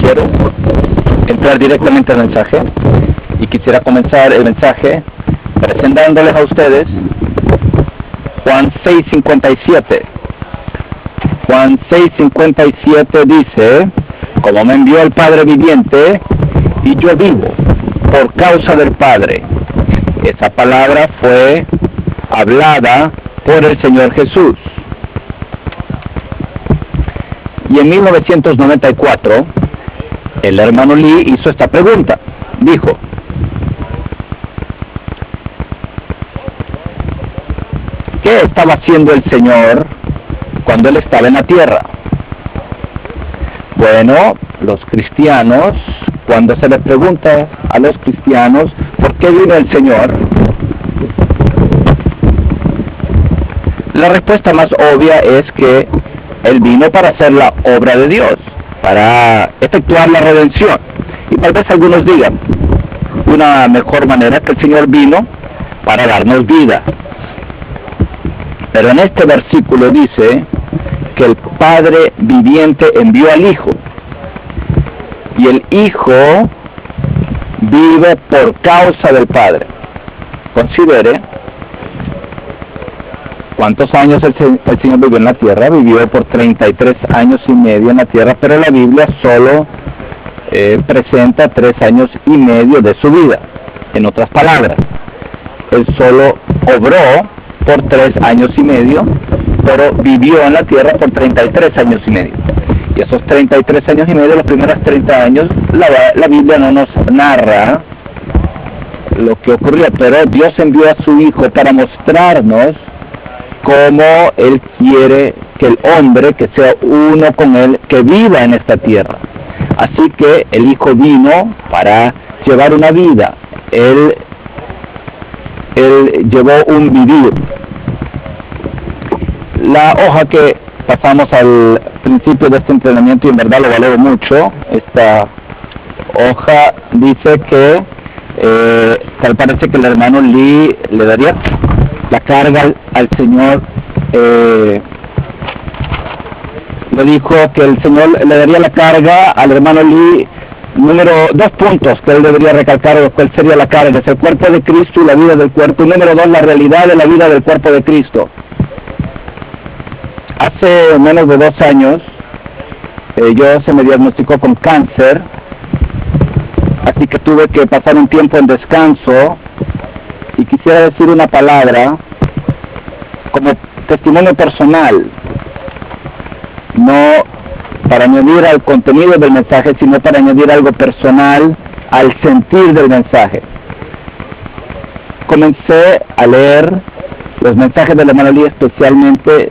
quiero entrar directamente al mensaje y quisiera comenzar el mensaje presentándoles a ustedes Juan 6:57. Juan 6:57 dice: como me envió el Padre viviente y yo vivo por causa del Padre. Esa palabra fue hablada por el Señor Jesús. Y en 1994, el hermano Lee hizo esta pregunta. Dijo: ¿qué estaba haciendo el Señor cuando Él estaba en la tierra? Bueno, los cristianos, cuando se les pregunta a los cristianos ¿por qué vino el Señor?, la respuesta más obvia es que Él vino para hacer la obra de Dios, para efectuar la redención. Y tal vez algunos digan, una mejor manera, que el Señor vino para darnos vida. Pero en este versículo dice que el Padre viviente envió al Hijo, y el Hijo vive por causa del Padre. Considere cuántos años el Señor vivió en la tierra. Vivió por 33 años y medio en la tierra, pero la Biblia solo presenta 3 años y medio de su vida. En otras palabras, Él solo obró por 3 años y medio, pero vivió en la tierra por 33 años y medio. Y esos 33 años y medio, los primeros 30 años, la Biblia no nos narra lo que ocurrió, pero Dios envió a su Hijo para mostrarnos cómo Él quiere que el hombre, que sea uno con Él, que viva en esta tierra. Así que el Hijo vino para llevar una vida. Él llevó un vivir. La hoja que pasamos al principio de este entrenamiento, y en verdad lo valoro mucho, esta hoja dice que tal parece que el hermano Lee le daría la carga al Señor. Le dijo que el Señor le daría la carga al hermano Lee. Número 2 puntos que él debería recalcar, cuál sería la carga: es el cuerpo de Cristo y la vida del cuerpo. Y número 2, la realidad de la vida del cuerpo de Cristo. Hace menos de 2 años se me diagnosticó con cáncer, así que tuve que pasar un tiempo en descanso, y quisiera decir una palabra como testimonio personal, no para añadir al contenido del mensaje, sino para añadir algo personal al sentir del mensaje. Comencé a leer los mensajes de la hermana Lee, especialmente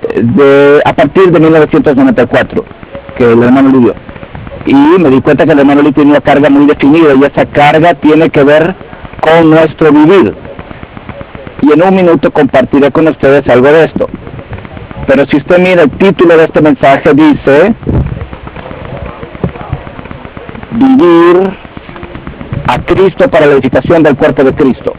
a partir de 1994, que el hermano Lee dio. Y me di cuenta que el hermano Lee tiene una carga muy definida, y esa carga tiene que ver con nuestro vivir. Y en un minuto compartiré con ustedes algo de esto. Pero si usted mira el título de este mensaje, dice: vivir a Cristo para la edificación del cuerpo de Cristo.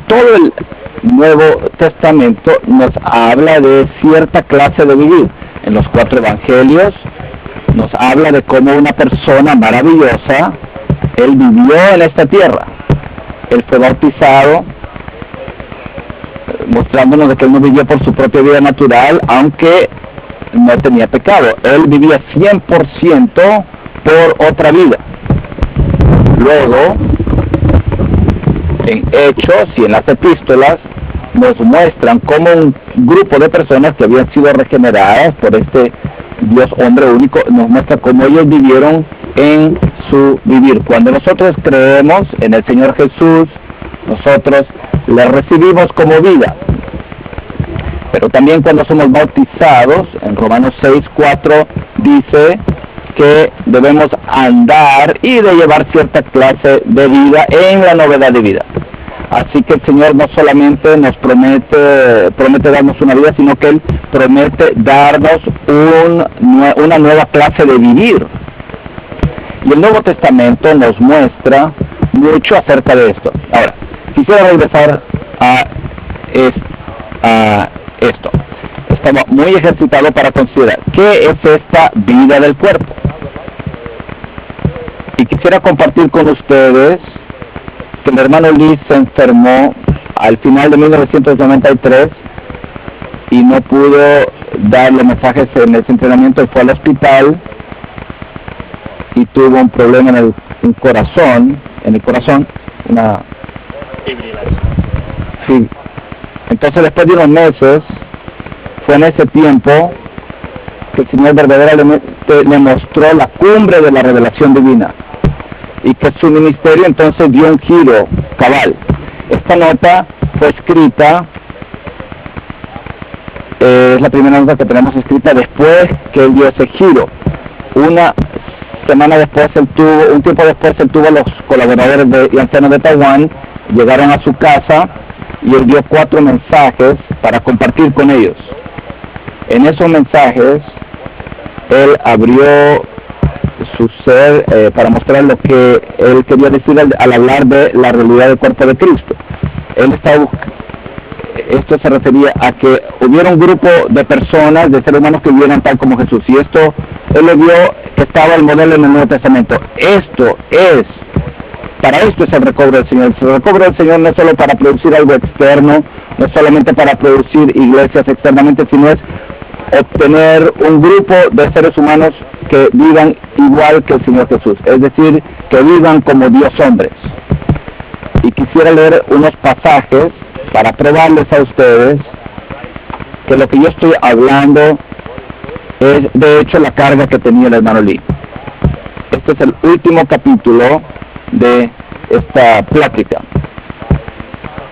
Todo el Nuevo Testamento nos habla de cierta clase de vivir. En los 4 evangelios nos habla de cómo una persona maravillosa, Él vivió en esta tierra. Él fue bautizado, mostrándonos de que Él no vivió por su propia vida natural, aunque no tenía pecado. Él vivía 100% por otra vida. Luego, en Hechos y en las epístolas, nos muestran cómo un grupo de personas que habían sido regeneradas por este Dios hombre único, nos muestra cómo ellos vivieron en su vivir. Cuando nosotros creemos en el Señor Jesús, nosotros le recibimos como vida. Pero también cuando somos bautizados, en Romanos 6:4 dice que debemos andar y de llevar cierta clase de vida en la novedad de vida. Así que el Señor no solamente nos promete darnos una vida, sino que Él promete darnos una nueva clase de vivir. Y el Nuevo Testamento nos muestra mucho acerca de esto. Ahora, quisiera regresar a esto. estaba muy ejercitado para considerar qué es esta vida del cuerpo. Y quisiera compartir con ustedes que el hermano Lee se enfermó al final de 1993 y no pudo darle mensajes en ese entrenamiento, y fue al hospital y tuvo un problema en el corazón, sí. Entonces, después de unos meses, fue en ese tiempo que el Señor verdaderamente le mostró la cumbre de la revelación divina y que su ministerio entonces dio un giro cabal. Esta nota fue escrita, es la primera nota que tenemos escrita después que él dio ese giro. Una semana después, un tiempo después, él tuvo a los colaboradores y ancianos de Taiwán, llegaron a su casa y él dio 4 mensajes para compartir con ellos. En esos mensajes, él abrió su ser para mostrar lo que él quería decir al hablar de la realidad del cuerpo de Cristo. Esto se refería a que hubiera un grupo de personas, de seres humanos que vivieran tal como Jesús. Y esto, él le vio que estaba el modelo en el Nuevo Testamento. Para esto es el recobro del Señor. El recobro del Señor no es solo para producir algo externo, no es solamente para producir iglesias externamente, sino es obtener un grupo de seres humanos que vivan igual que el Señor Jesús, es decir, que vivan como Dios hombres. Y quisiera leer unos pasajes para probarles a ustedes que lo que yo estoy hablando es de hecho la carga que tenía el hermano Lee. Este es el último capítulo de esta plática.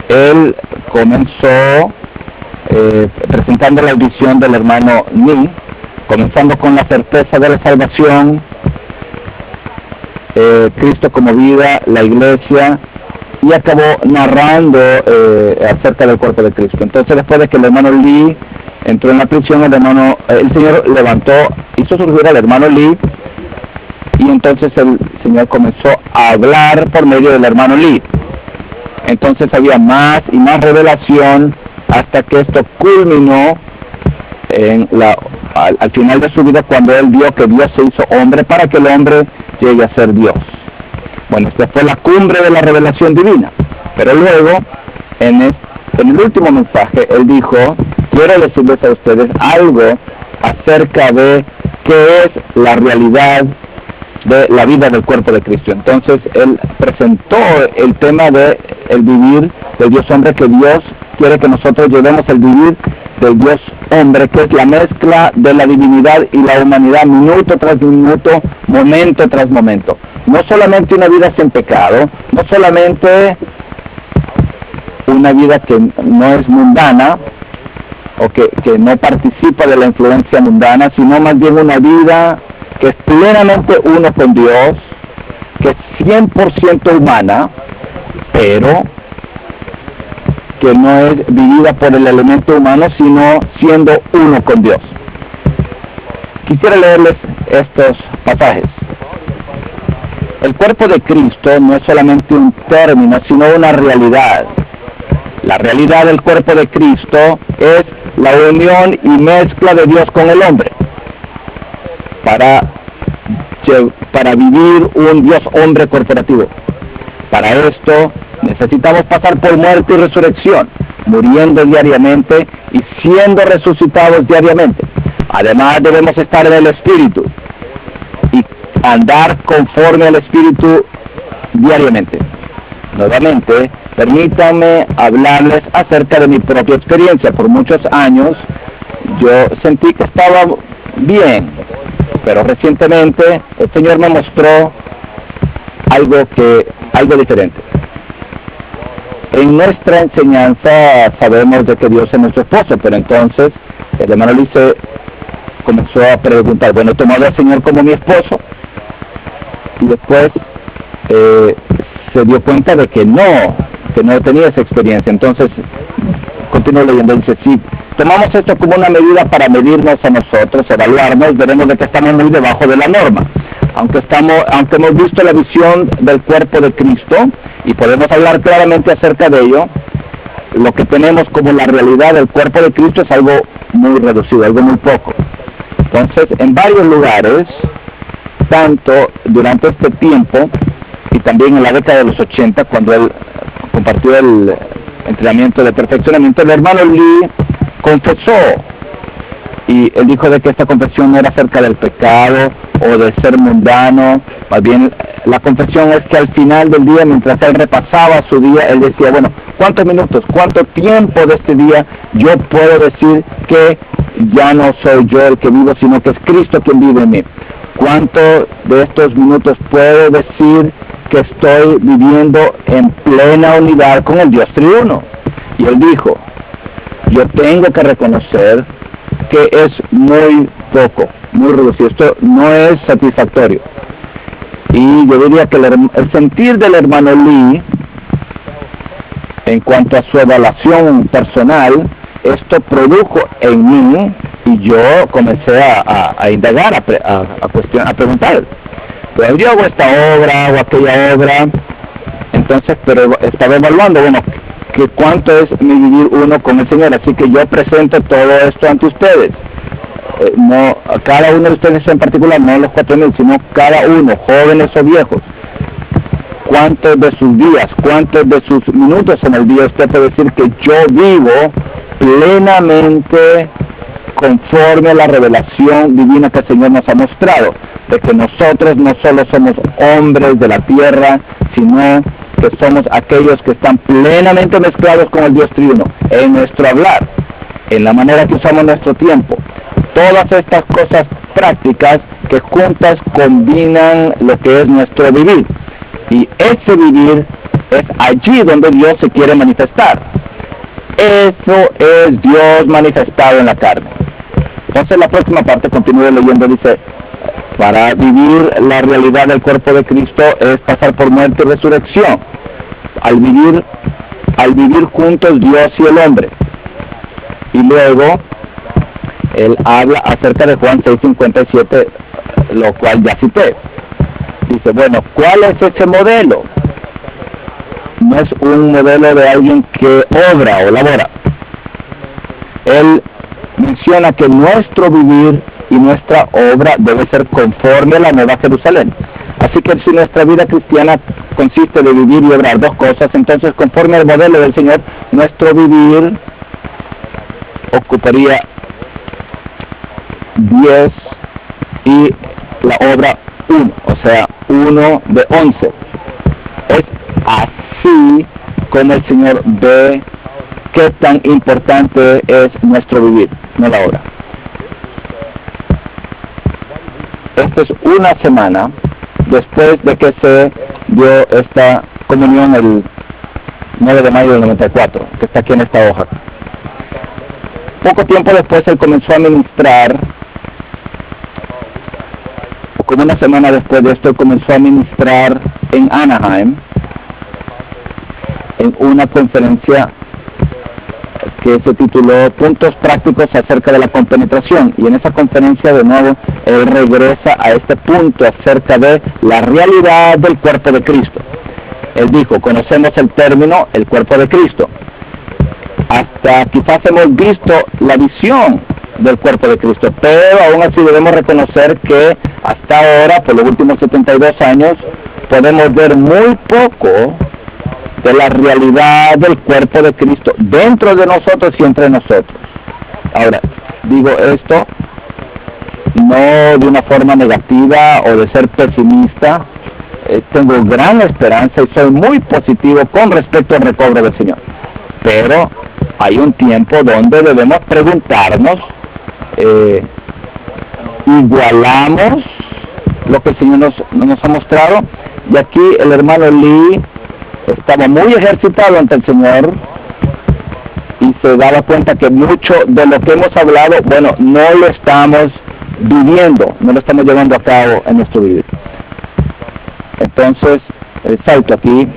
Él comenzó presentando la audición del hermano Lee, comenzando con la certeza de la salvación, Cristo como vida, la iglesia, y acabó narrando acerca del cuerpo de Cristo. Entonces, después de que el hermano Lee entró en la prisión, el Señor levantó, hizo surgir al hermano Lee, y entonces el Señor comenzó a hablar por medio del hermano Lee. Entonces había más y más revelación hasta que esto culminó al final de su vida, cuando él vio que Dios se hizo hombre para que el hombre llegue a ser Dios. Bueno, esta fue la cumbre de la revelación divina. Pero luego, en el último mensaje, él dijo: quiero decirles a ustedes algo acerca de qué es la realidad de la vida del cuerpo de Cristo. Entonces, él presentó el tema de el vivir del Dios hombre, que Dios quiere que nosotros llevemos el vivir del Dios hombre, que es la mezcla de la divinidad y la humanidad, minuto tras minuto, momento tras momento. No solamente una vida sin pecado, no solamente una vida que no es mundana, o que no participa de la influencia mundana, sino más bien una vida que es plenamente uno con Dios, que es 100% humana, pero que no es vivida por el elemento humano, sino siendo uno con Dios. Quisiera leerles estos pasajes. El cuerpo de Cristo no es solamente un término, sino una realidad. La realidad del cuerpo de Cristo es la unión y mezcla de Dios con el hombre, para vivir un Dios hombre corporativo. Para esto necesitamos pasar por muerte y resurrección, muriendo diariamente y siendo resucitados diariamente. Además, debemos estar en el Espíritu y andar conforme al Espíritu diariamente. Nuevamente, permítanme hablarles acerca de mi propia experiencia. Por muchos años yo sentí que estaba bien, pero recientemente el Señor me mostró algo diferente. En nuestra enseñanza sabemos de que Dios es nuestro esposo, pero entonces el hermano Luis comenzó a preguntar: bueno, ¿he tomado al Señor como mi esposo? Y después se dio cuenta de que no tenía esa experiencia. Entonces continuó leyendo y dice: sí, tomamos esto como una medida para medirnos a nosotros, evaluarnos, veremos de que estamos muy debajo de la norma. Aunque hemos visto la visión del cuerpo de Cristo y podemos hablar claramente acerca de ello, lo que tenemos como la realidad del cuerpo de Cristo es algo muy reducido, algo muy poco. Entonces, en varios lugares, tanto durante este tiempo y también en la década de los 80, cuando él compartió el entrenamiento de perfeccionamiento, el hermano Lee confesó, y él dijo de que esta confesión no era acerca del pecado o de ser mundano, más bien la confesión es que al final del día, mientras él repasaba su día, él decía, bueno, ¿cuántos minutos, cuánto tiempo de este día yo puedo decir que ya no soy yo el que vivo, sino que es Cristo quien vive en mí? ¿Cuánto de estos minutos puedo decir que estoy viviendo en plena unidad con el Dios triuno? Y él dijo, yo tengo que reconocer que es muy poco, muy reducido, esto no es satisfactorio. Y yo diría que el sentir del hermano Lee, en cuanto a su evaluación personal, esto produjo en mí, y yo comencé a indagar, a preguntar, pues yo hago esta obra o aquella obra, entonces, pero estaba evaluando, bueno, que cuánto es mi vivir uno con el Señor, así que yo presento todo esto ante ustedes. No, cada uno de ustedes en particular, no los 4,000, sino cada uno, jóvenes o viejos. ¿Cuántos de sus días, cuántos de sus minutos en el día usted puede decir que yo vivo plenamente conforme a la revelación divina que el Señor nos ha mostrado? De que nosotros no solo somos hombres de la tierra, sino que somos aquellos que están plenamente mezclados con el Dios triuno, en nuestro hablar, en la manera que usamos nuestro tiempo. Todas estas cosas prácticas que juntas combinan lo que es nuestro vivir. Y ese vivir es allí donde Dios se quiere manifestar. Eso es Dios manifestado en la carne. Entonces la próxima parte, continúe leyendo, dice, para vivir la realidad del cuerpo de Cristo es pasar por muerte y resurrección. Al vivir juntos Dios y el hombre. Y luego él habla acerca de Juan 6:57, lo cual ya cité. Dice, bueno, ¿cuál es ese modelo? No es un modelo de alguien que obra o labora. Él menciona que nuestro vivir y nuestra obra debe ser conforme a la Nueva Jerusalén. Así que si nuestra vida cristiana consiste de vivir y obrar dos cosas, entonces conforme al modelo del Señor, nuestro vivir ocuparía 10 y la obra 1, o sea, 1 de 11. Es así como el Señor ve qué tan importante es nuestro vivir, no la obra. Esta es una semana después de que se dio esta comunión el 9 de mayo del 94, que está aquí en esta hoja. Poco tiempo después él comenzó a ministrar, o como una semana después de esto, él comenzó a ministrar en Anaheim, en una conferencia que se tituló Puntos Prácticos acerca de la compenetración, y en esa conferencia de nuevo él regresa a este punto acerca de la realidad del cuerpo de Cristo. Él dijo, conocemos el término el cuerpo de Cristo, hasta quizás hemos visto la visión del cuerpo de Cristo, pero aún así debemos reconocer que hasta ahora, por los últimos 72 años, podemos ver muy poco de la realidad del cuerpo de Cristo dentro de nosotros y entre nosotros. Ahora, digo esto no de una forma negativa o de ser pesimista. Tengo gran esperanza y soy muy positivo con respecto al recobro del Señor. Pero hay un tiempo donde debemos preguntarnos, ¿igualamos lo que el Señor nos ha mostrado? Y aquí el hermano Lee estaba muy ejercitado ante el Señor y se daba cuenta que mucho de lo que hemos hablado, bueno, no lo estamos viviendo, no lo estamos llevando a cabo en nuestro vida. Entonces, el salto aquí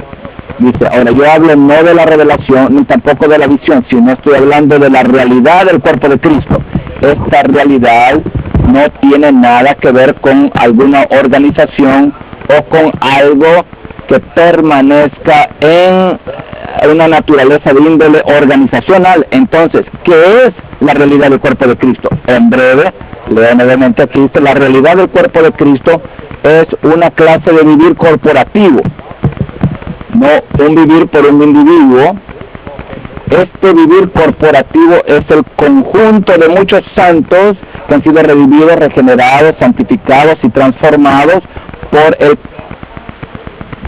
dice, ahora yo hablo no de la revelación ni tampoco de la visión, sino estoy hablando de la realidad del cuerpo de Cristo. Esta realidad no tiene nada que ver con alguna organización o con algo que permanezca en una naturaleza de índole organizacional. Entonces, ¿qué es la realidad del cuerpo de Cristo? En breve, leo nuevamente aquí, dice, la realidad del cuerpo de Cristo es una clase de vivir corporativo, no un vivir por un individuo. Este vivir corporativo es el conjunto de muchos santos que han sido revividos, regenerados, santificados y transformados por el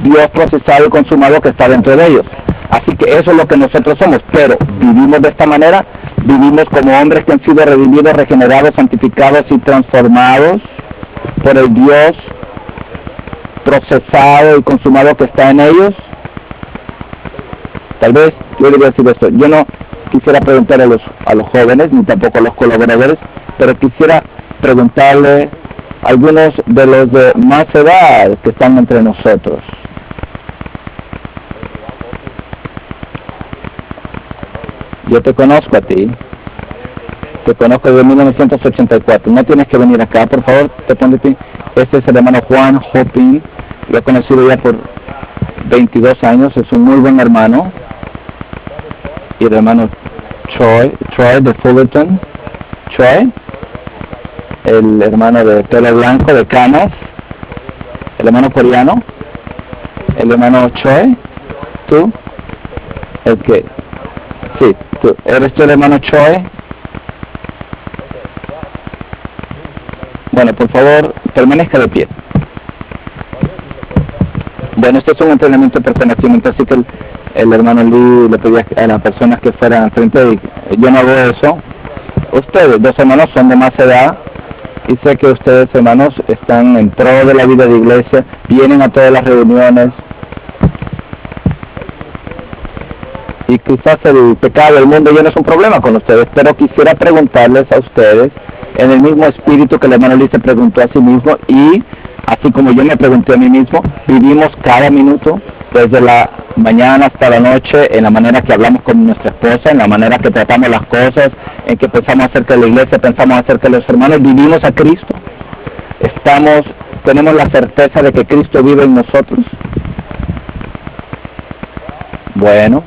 Dios procesado y consumado que está dentro de ellos. Así que eso es lo que nosotros somos, pero vivimos de esta manera, vivimos como hombres que han sido revividos, regenerados, santificados y transformados por el Dios procesado y consumado que está en ellos. Tal vez yo debería decir esto, yo no quisiera preguntar a los jóvenes, ni tampoco a los colaboradores, pero quisiera preguntarle a algunos de los de más edad que están entre nosotros. Yo te conozco a ti, te conozco desde 1984, no tienes que venir acá, por favor, te pone ti. Este es el hermano Juan Hopin, lo he conocido ya por 22 años, es un muy buen hermano. Y el hermano Troy de Fullerton, Troy, el hermano de pelo blanco, de canas, el hermano coreano, el hermano Troy, tú, el que, sí, tú, ¿eres tú el hermano Troy? Bueno, por favor, permanezca de pie. Bueno, esto es un entrenamiento de pertenecimiento, así que el hermano Lee le pedía a las personas que fueran al frente, y yo no hago eso. Ustedes, dos hermanos, son de más edad, y sé que ustedes, hermanos, están en pro de la vida de iglesia, vienen a todas las reuniones, y quizás el pecado del mundo ya no es un problema con ustedes, pero quisiera preguntarles a ustedes, en el mismo espíritu que el hermano Lee se preguntó a sí mismo, y así como yo me pregunté a mí mismo, vivimos cada minuto, desde la mañana hasta la noche, en la manera que hablamos con nuestra esposa, en la manera que tratamos las cosas, en que pensamos acerca de la iglesia, pensamos acerca de los hermanos, vivimos a Cristo. Tenemos la certeza de que Cristo vive en nosotros. Bueno,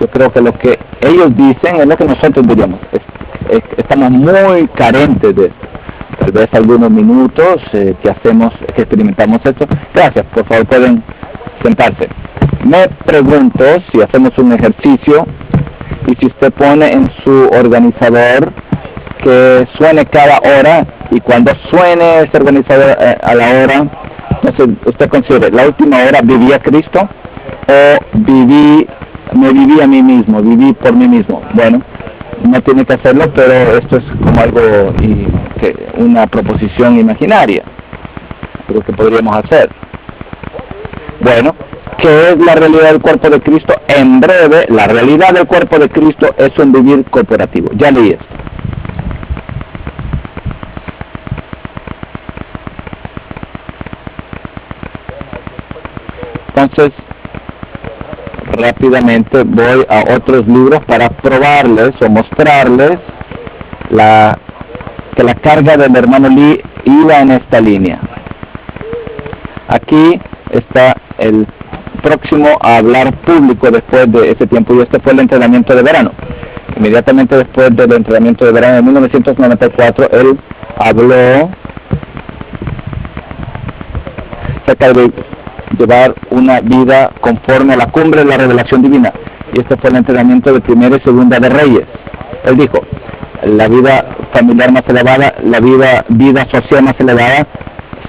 yo creo que lo que ellos dicen es lo que nosotros diríamos. Estamos muy carentes de esto. Tal vez algunos minutos que experimentamos esto. Gracias, por favor pueden sentarse. Me pregunto si hacemos un ejercicio y si usted pone en su organizador que suene cada hora, y cuando suene ese organizador a la hora, entonces usted considere, la última hora viví a Cristo o me viví a mí mismo, viví por mí mismo. Bueno, no tiene que hacerlo, pero esto es como algo, una proposición imaginaria, lo que podríamos hacer. Bueno, ¿qué es la realidad del cuerpo de Cristo? En breve, la realidad del cuerpo de Cristo es un vivir cooperativo. Ya leí esto. Entonces, rápidamente voy a otros libros para probarles o mostrarles que la carga del hermano Lee iba en esta línea. Aquí está el próximo a hablar público después de ese tiempo, y este fue el entrenamiento de verano. Inmediatamente después del entrenamiento de verano de 1994, él habló acerca de llevar una vida conforme a la cumbre de la revelación divina, y este fue el entrenamiento de Primera y Segunda de Reyes. Él dijo, la vida familiar más elevada, la vida social más elevada,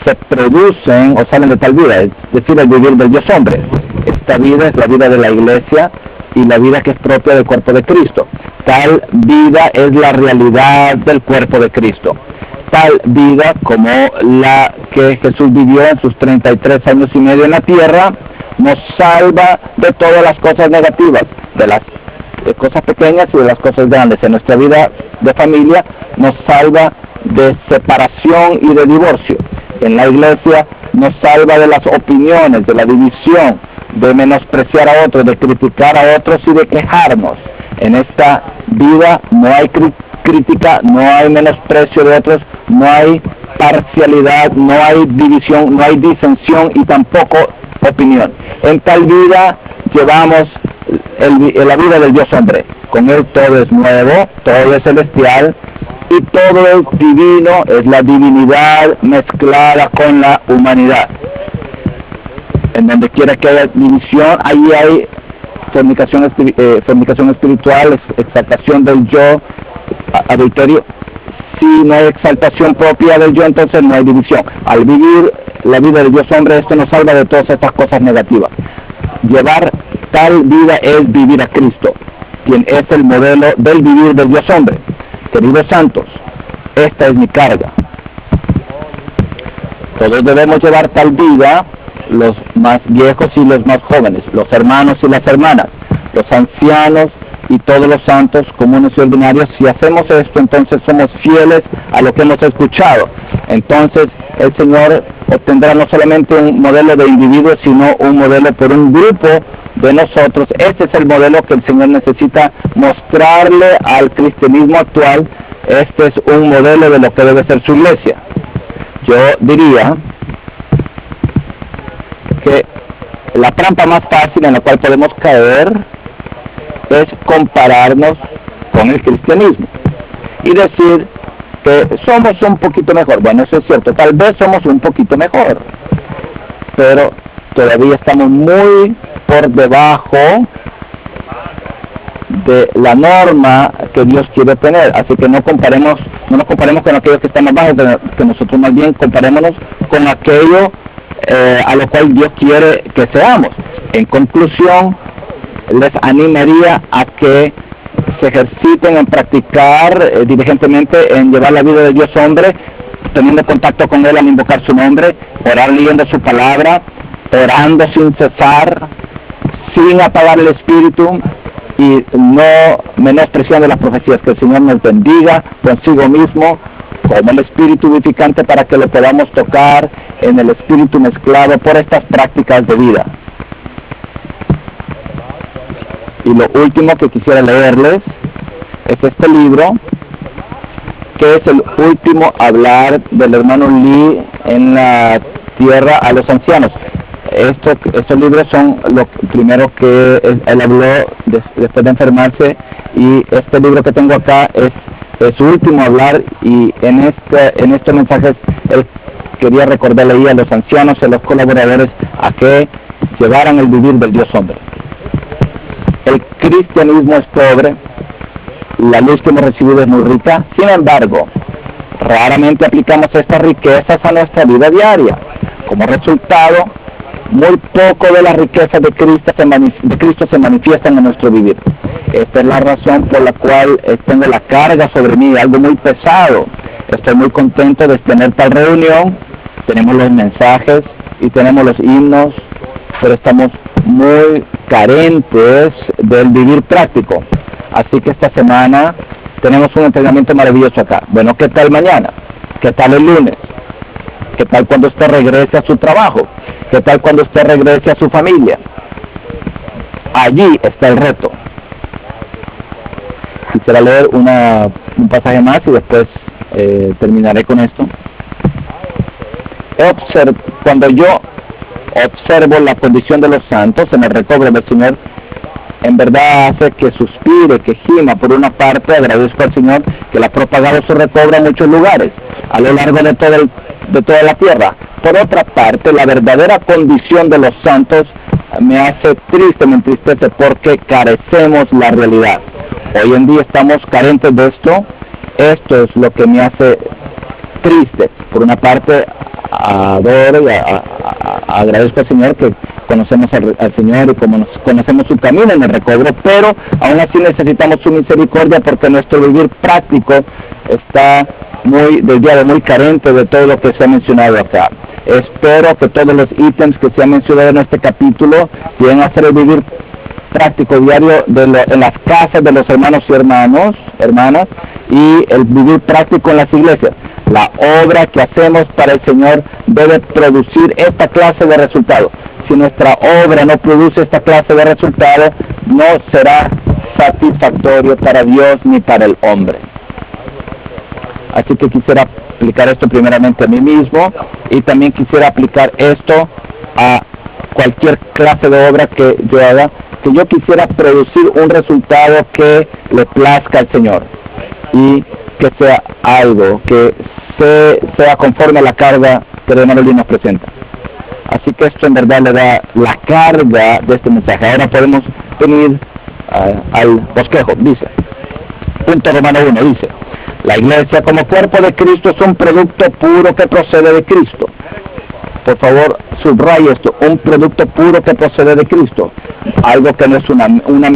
se producen o salen de tal vida, es decir, el vivir del Dios hombre. Esta vida es la vida de la iglesia y la vida que es propia del cuerpo de Cristo. Tal vida es la realidad del cuerpo de Cristo. Tal vida como la que Jesús vivió en sus 33 años y medio en la tierra, nos salva de todas las cosas negativas, de las cosas pequeñas y de las cosas grandes. En nuestra vida de familia nos salva de separación y de divorcio. En la iglesia nos salva de las opiniones, de la división, de menospreciar a otros, de criticar a otros y de quejarnos. En esta vida no hay crítica, no hay menosprecio de otros, no hay parcialidad, no hay división, no hay disensión y tampoco opinión. En tal vida llevamos la vida del Dios hombre. Con él todo es nuevo, todo es celestial y todo es divino, es la divinidad mezclada con la humanidad. En donde quiera que haya división, ahí hay fornicación espiritual, exaltación del yo, adulterio. Si no hay exaltación propia del yo, entonces no hay división. Al vivir la vida del Dios hombre, esto nos salva de todas estas cosas negativas. Llevar tal vida es vivir a Cristo, quien es el modelo del vivir del Dios hombre. Queridos santos, esta es mi carga. Todos debemos llevar tal vida, los más viejos y los más jóvenes, los hermanos y las hermanas, los ancianos y todos los santos comunes y ordinarios. Si hacemos esto, entonces somos fieles a lo que hemos escuchado. Entonces el Señor obtendrá no solamente un modelo de individuos, sino un modelo por un grupo de nosotros. Este es el modelo que el Señor necesita mostrarle al cristianismo actual. Este es un modelo de lo que debe ser su iglesia. Yo diría que la trampa más fácil en la cual podemos caer es compararnos con el cristianismo y decir que somos un poquito mejor. Bueno, eso es cierto, tal vez somos un poquito mejor, pero todavía estamos muy por debajo de la norma que Dios quiere tener. Así que no nos comparemos con aquellos que están más bajos, que nosotros más bien comparémonos con aquello a lo cual Dios quiere que seamos. En conclusión, les animaría a que se ejerciten en practicar diligentemente en llevar la vida de Dios hombre, teniendo contacto con Él al invocar su nombre, orar leyendo su palabra, orando sin cesar, sin apagar el espíritu y no menospreciando las profecías. Que el Señor nos bendiga consigo mismo como el espíritu vivificante para que lo podamos tocar en el espíritu mezclado por estas prácticas de vida. Y lo último que quisiera leerles es este libro, que es el último hablar del hermano Lee en la tierra a los ancianos. Estos libros son lo primero que él habló después de enfermarse, y este libro que tengo acá es su último hablar, y en estos mensajes él quería recordarle ahí a los ancianos y a los colaboradores a que llevaran el vivir del Dios hombre. El cristianismo es pobre, la luz que hemos recibido es muy rica, sin embargo, raramente aplicamos estas riquezas a nuestra vida diaria. Como resultado, muy poco de las riquezas de Cristo se manifiestan en nuestro vivir. Esta es la razón por la cual tengo la carga sobre mí, algo muy pesado. Estoy muy contento de tener tal reunión, tenemos los mensajes y tenemos los himnos, pero estamos muy carentes del vivir práctico. Así que esta semana tenemos un entrenamiento maravilloso acá. Bueno, ¿qué tal mañana? ¿Qué tal el lunes? ¿Qué tal cuando usted regrese a su trabajo? ¿Qué tal cuando usted regrese a su familia? Allí está el reto. Quisiera leer un pasaje más y después terminaré con esto. Cuando yo observo la condición de los santos en el recobro del Señor, en verdad hace que suspire, que gima. Por una parte, agradezco al Señor que le ha propagado su recobro a muchos lugares a lo largo de toda la tierra. Por otra parte, la verdadera condición de los santos me hace triste, me entristece, porque carecemos la realidad. Hoy en día estamos carentes de esto. Esto es lo que me hace triste. Por una parte, adoro y agradezco al Señor que conocemos al Señor y conocemos su camino en el recobro, pero aún así necesitamos su misericordia, porque nuestro vivir práctico está muy carente de todo lo que se ha mencionado acá. Espero que todos los ítems que se han mencionado en este capítulo lleguen a ser el vivir práctico diario en las casas de los hermanos y hermanas, y el vivir práctico en las iglesias. La obra que hacemos para el Señor debe producir esta clase de resultados. Si nuestra obra no produce esta clase de resultados, no será satisfactorio para Dios ni para el hombre. Así que quisiera aplicar esto primeramente a mí mismo, y también quisiera aplicar esto a cualquier clase de obra que yo haga, que yo quisiera producir un resultado que le plazca al Señor y que sea algo que sea conforme a la carga que el hermano Lee nos presenta. Así que esto en verdad le da la carga de este mensaje. Ahora podemos venir al bosquejo. Dice, punto Romano 1, dice: la iglesia como cuerpo de Cristo es un producto puro que procede de Cristo. Por favor, subraye esto: un producto puro que procede de Cristo. Algo que no es una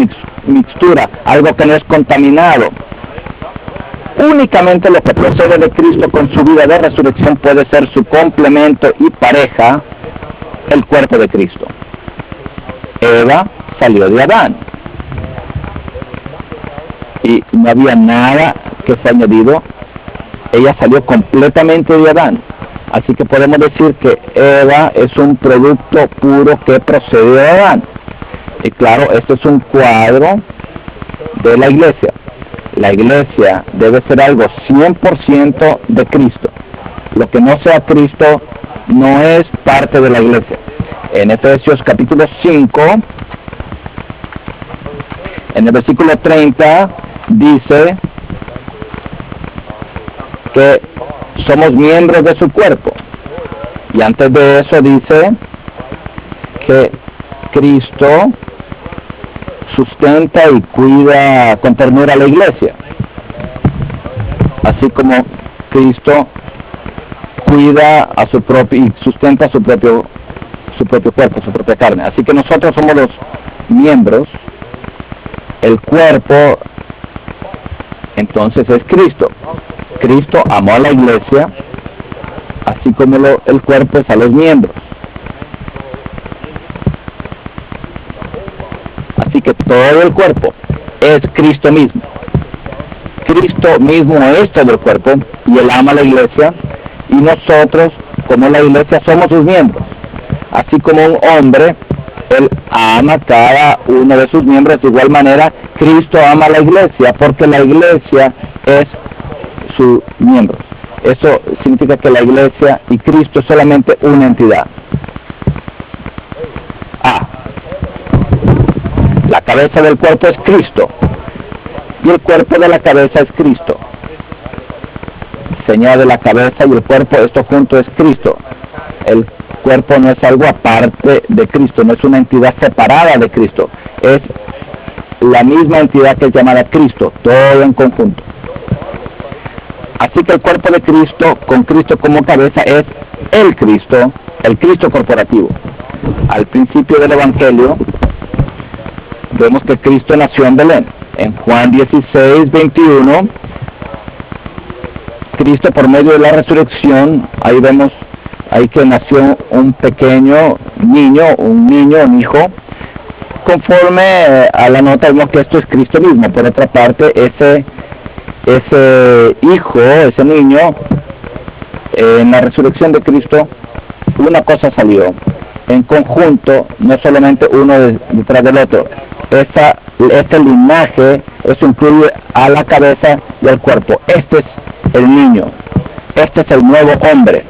mixtura, algo que no es contaminado. Únicamente lo que procede de Cristo con su vida de resurrección puede ser su complemento y pareja, el cuerpo de Cristo. Eva salió de Adán y no había nada que se añadido. Ella salió completamente de Adán. Así que podemos decir que Eva es un producto puro que procede de Adán. Y claro, este es un cuadro de la iglesia. La iglesia debe ser algo 100% de Cristo. Lo que no sea Cristo no es parte de la iglesia. En Efesios capítulo 5, en el versículo 30, dice que somos miembros de su cuerpo. Y antes de eso dice que Cristo sustenta y cuida con ternura a la iglesia, así como Cristo cuida a su propio y sustenta su propio cuerpo, su propia carne. Así que nosotros somos los miembros, el cuerpo entonces es Cristo. Cristo amó a la iglesia, así como el cuerpo es a los miembros. Así que todo el cuerpo es Cristo mismo. Cristo mismo es todo el cuerpo y Él ama a la iglesia, y nosotros, como la iglesia, somos sus miembros. Así como un hombre, Él ama cada uno de sus miembros. De igual manera, Cristo ama a la iglesia porque la iglesia es su miembro. Eso significa que la iglesia y Cristo es solamente una entidad. La cabeza del cuerpo es Cristo y el cuerpo de la cabeza es Cristo. Se añade la cabeza y el cuerpo, esto junto es Cristo. El cuerpo no es algo aparte de Cristo, no es una entidad separada de Cristo, es la misma entidad que es llamada Cristo, todo en conjunto. Así que el cuerpo de Cristo, con Cristo como cabeza, es el Cristo corporativo. Al principio del Evangelio, vemos que Cristo nació en Belén. En Juan 16, 21, Cristo por medio de la resurrección, ahí vemos que nació un pequeño niño, un hijo. Conforme a la nota vemos que esto es Cristo mismo. Por otra parte, ese hijo, ese niño, en la resurrección de Cristo, una cosa salió en conjunto, no solamente uno detrás del otro. Este linaje, eso incluye a la cabeza y al cuerpo. Este es el niño, este es el nuevo hombre,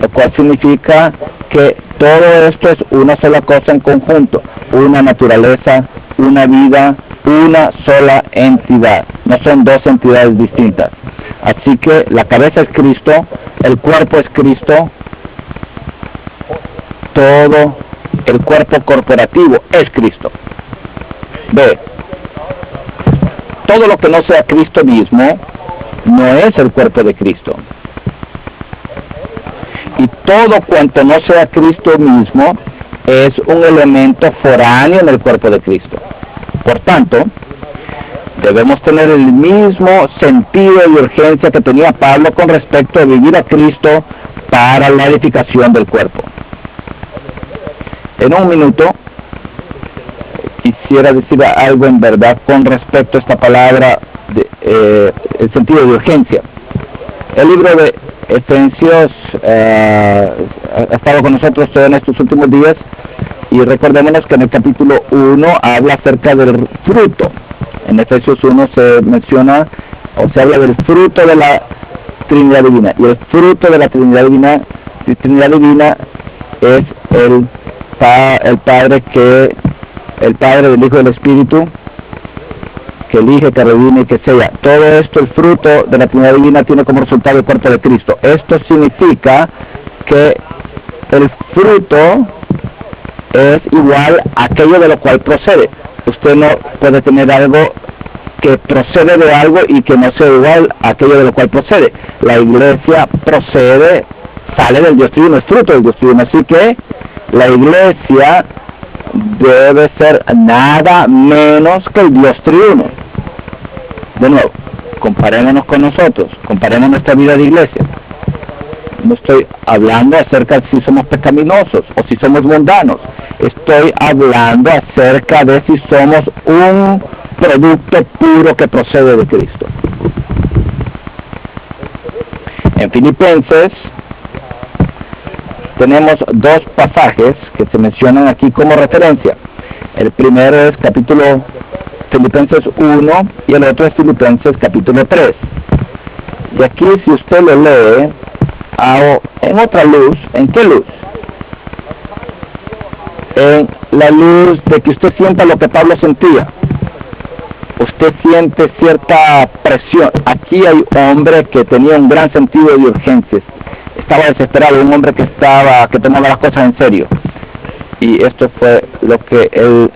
lo cual significa que todo esto es una sola cosa en conjunto, una naturaleza, una vida, una sola entidad, no son dos entidades distintas. Así que la cabeza es Cristo, el cuerpo es Cristo, todo el cuerpo corporativo es Cristo. B. Todo lo que no sea Cristo mismo no es el cuerpo de Cristo. Y todo cuanto no sea Cristo mismo es un elemento foráneo en el cuerpo de Cristo. Por tanto, debemos tener el mismo sentido y urgencia que tenía Pablo con respecto a vivir a Cristo para la edificación del cuerpo. En un minuto quisiera decir algo en verdad con respecto a esta palabra, el sentido de urgencia. El libro de Efesios ha estado con nosotros todos en estos últimos días, y recordémonos que en el capítulo 1 habla acerca del fruto. En Efesios 1 se menciona o se habla del fruto de la Trinidad Divina. Y el fruto de la Trinidad Divina es el Padre, el Padre, del Hijo y del Espíritu, que elige, que redime y que sella. Todo esto, el fruto de la Trinidad Divina, tiene como resultado el cuerpo de Cristo. Esto significa que el fruto es igual a aquello de lo cual procede. Usted no puede tener algo que procede de algo y que no sea igual a aquello de lo cual procede. La iglesia procede, sale del Dios Trino, es fruto del Dios Trino. Así que la iglesia debe ser nada menos que el Dios Triuno. De nuevo, comparémonos con nosotros, comparemos nuestra vida de iglesia. No estoy hablando acerca de si somos pecaminosos o si somos mundanos. Estoy hablando acerca de si somos un producto puro que procede de Cristo. En Filipenses tenemos dos pasajes que se mencionan aquí como referencia. El primero es Filipenses 1 y el otro es Filipenses capítulo 3. Y aquí, si usted lo lee en otra luz, ¿en qué luz? En la luz de que usted sienta lo que Pablo sentía. Usted siente cierta presión. Aquí hay un hombre que tenía un gran sentido de urgencias. Estaba desesperado, un hombre que tomaba las cosas en serio. Y esto fue lo que el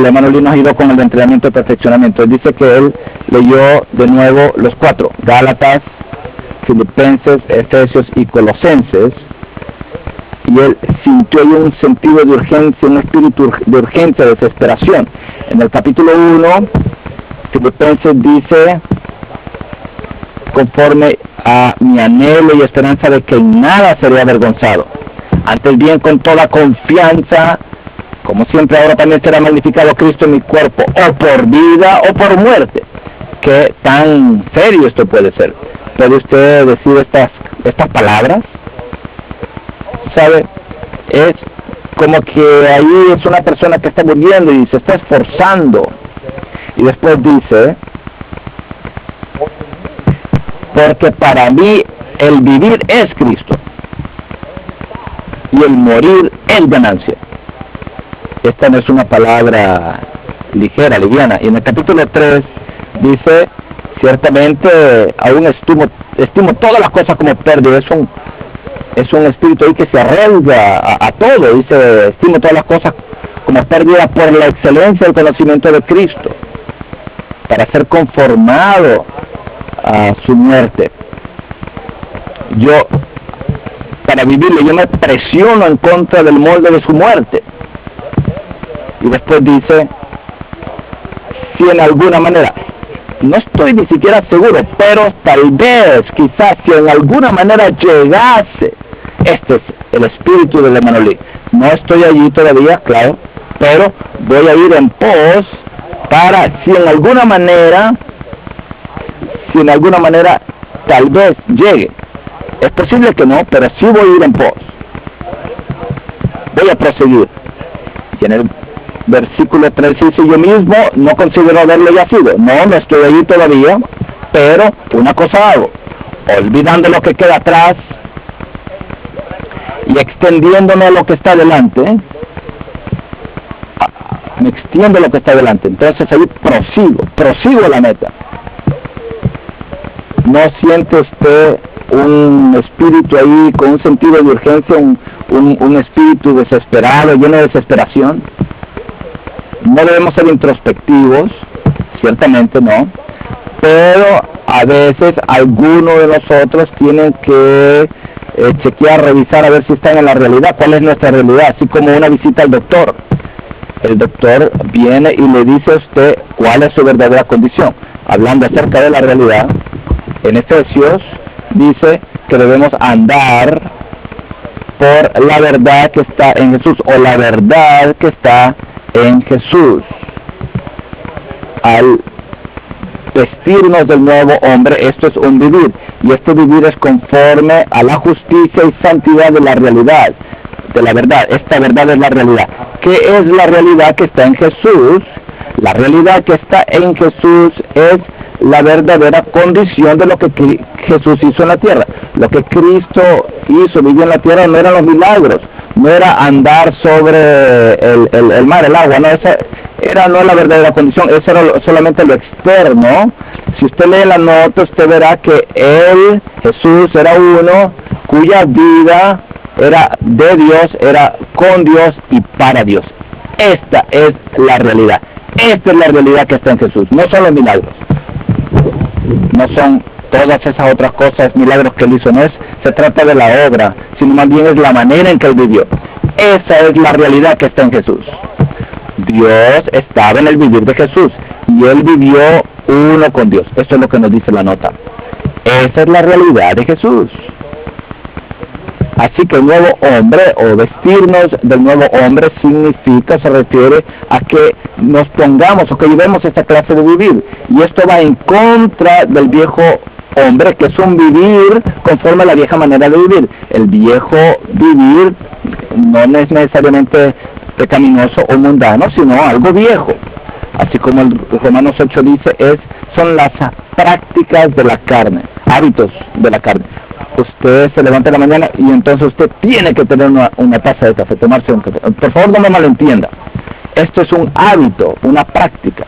hermano Lee nos ayudó con el entrenamiento de perfeccionamiento. Él dice que él leyó de nuevo los 4, Gálatas, Filipenses, Efesios y Colosenses, y él sintió ahí un sentido de urgencia, un espíritu de urgencia, de desesperación. En el capítulo 1, Filipenses dice: conforme a mi anhelo y esperanza de que en nada seré avergonzado, ante el bien con toda confianza, como siempre ahora también será magnificado Cristo en mi cuerpo, o por vida o por muerte. ¿Qué tan serio esto puede ser? ¿Puede usted decir estas palabras? ¿Sabe? Es como que ahí es una persona que está muriendo y se está esforzando. Y después dice: porque para mí el vivir es Cristo y el morir es ganancia. Esta no es una palabra ligera, liviana. Y en el capítulo 3 dice: ciertamente aún estimo todas las cosas como pérdida. Es un espíritu ahí que se arriesga a todo. Dice: estimo todas las cosas como pérdida por la excelencia del conocimiento de Cristo, para ser conformado a su muerte. Para vivirlo, yo me presiono en contra del molde de su muerte. Y después dice: si en alguna manera, no estoy ni siquiera seguro, pero tal vez, quizás, si en alguna manera llegase, este es el espíritu del hermano Lee. No estoy allí todavía, claro, pero voy a ir en pos para, si en alguna manera tal vez llegue. Es posible que no, pero sí voy a ir en pos. Voy a proseguir. Y en el versículo 3 dice: yo mismo no considero haberlo ya sido. No estoy allí todavía, pero una cosa hago, olvidando lo que queda atrás y extendiéndome a lo que está delante. Me extiendo a lo que está delante. Entonces ahí prosigo la meta. ¿No siente usted un espíritu ahí con un sentido de urgencia, un espíritu desesperado, lleno de desesperación? No debemos ser introspectivos, ciertamente no, pero a veces algunos de nosotros tienen que chequear, revisar a ver si están en la realidad, cuál es nuestra realidad, así como una visita al doctor. El doctor viene y le dice a usted cuál es su verdadera condición. Hablando acerca de la realidad, en Efesios dice que debemos andar por la verdad que está en Jesús, o la verdad que está en Jesús. Al vestirnos del nuevo hombre, esto es un vivir, y este vivir es conforme a la justicia y santidad de la realidad, de la verdad. Esta verdad es la realidad. ¿Qué es la realidad que está en Jesús? La realidad que está en Jesús es la verdadera condición de lo que Jesús hizo en la tierra. Lo que Cristo hizo, vivió en la tierra, no eran los milagros, no era andar sobre el mar, el agua, no, esa era no la verdadera condición, eso era solamente lo externo. Si usted lee la nota, usted verá que él, Jesús, era uno cuya vida era de Dios, era con Dios y para Dios. Esta es la realidad. Esta es la realidad que está en Jesús. No son los milagros. No son todas esas otras cosas, milagros que él hizo. No se trata de la obra, sino más bien es la manera en que él vivió. Esa es la realidad que está en Jesús. Dios estaba en el vivir de Jesús y él vivió uno con Dios. Eso es lo que nos dice la nota. Esa es la realidad de Jesús. Así que el nuevo hombre, o vestirnos del nuevo hombre, significa, se refiere a que nos pongamos o que llevemos esta clase de vivir. Y esto va en contra del viejo hombre, que es un vivir conforme a la vieja manera de vivir. El viejo vivir no es necesariamente pecaminoso o mundano, sino algo viejo. Así como el Romanos 8 dice, son las prácticas de la carne, hábitos de la carne. Usted se levanta en la mañana y entonces usted tiene que tener una taza de café, tomarse un café. Por favor, no me malentienda. Esto es un hábito, una práctica.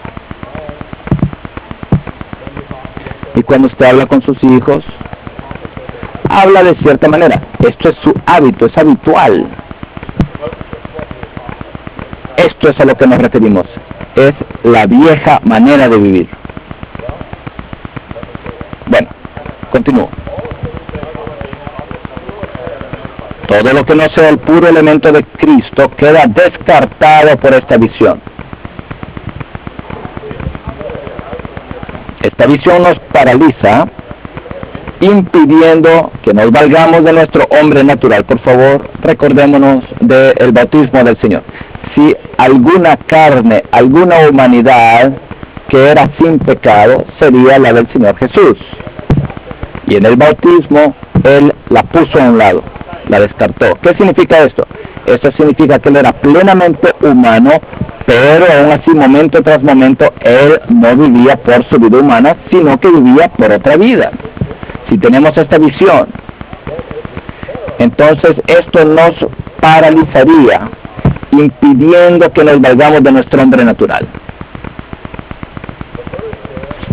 Y cuando usted habla con sus hijos, habla de cierta manera. Esto es su hábito, es habitual. Esto es a lo que nos referimos. Es la vieja manera de vivir. Bueno, continúo. Todo lo que no sea el puro elemento de Cristo queda descartado por esta visión. Esta visión nos paraliza, impidiendo que nos valgamos de nuestro hombre natural. Por favor, recordémonos del bautismo del Señor. Si alguna carne, alguna humanidad que era sin pecado, sería la del Señor Jesús. Y en el bautismo, Él la puso a un lado, la descartó. ¿Qué significa esto? Esto significa que Él era plenamente humano, pero aún así, momento tras momento, Él no vivía por su vida humana, sino que vivía por otra vida. Si tenemos esta visión, entonces esto nos paralizaría, impidiendo que nos valgamos de nuestro hombre natural.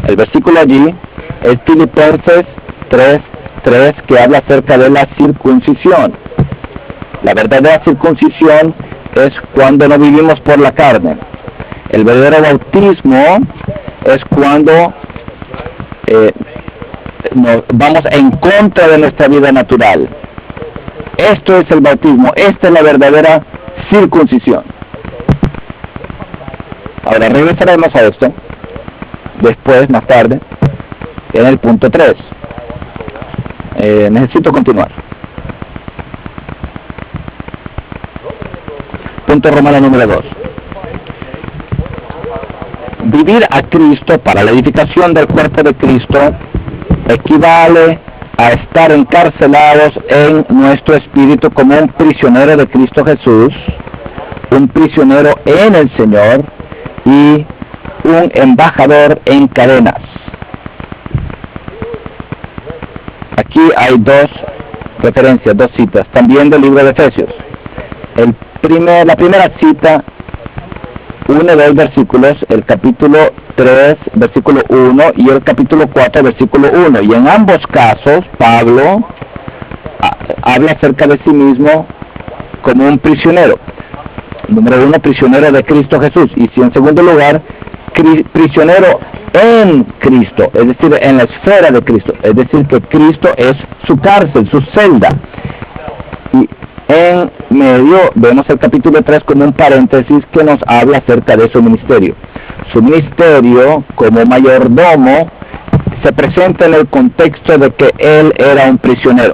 El versículo allí es Filipenses 3:3, que habla acerca de la circuncisión. La verdadera circuncisión es cuando no vivimos por la carne. El verdadero bautismo es cuando vamos en contra de nuestra vida natural. Esto es el bautismo, esta es la verdadera circuncisión. Ahora regresaremos a esto después, más tarde, en el punto 3. Necesito continuar. Punto romano número 2. Vivir a Cristo para la edificación del cuerpo de Cristo equivale a estar encarcelados en nuestro espíritu como un prisionero de Cristo Jesús, un prisionero en el Señor y un embajador en cadenas. Aquí hay dos referencias, dos citas, también del libro de Efesios. La primera cita une dos versículos, el capítulo 3, versículo 1 y el capítulo 4, versículo 1. Y en ambos casos, Pablo habla acerca de sí mismo como un prisionero. Número 1, prisionero de Cristo Jesús. Y si en segundo lugar, prisionero en Cristo, es decir, en la esfera de Cristo. Es decir, que Cristo es su cárcel, su celda. Y en medio vemos el capítulo 3 como un paréntesis que nos habla acerca de su ministerio. Su ministerio como mayordomo se presenta en el contexto de que él era un prisionero.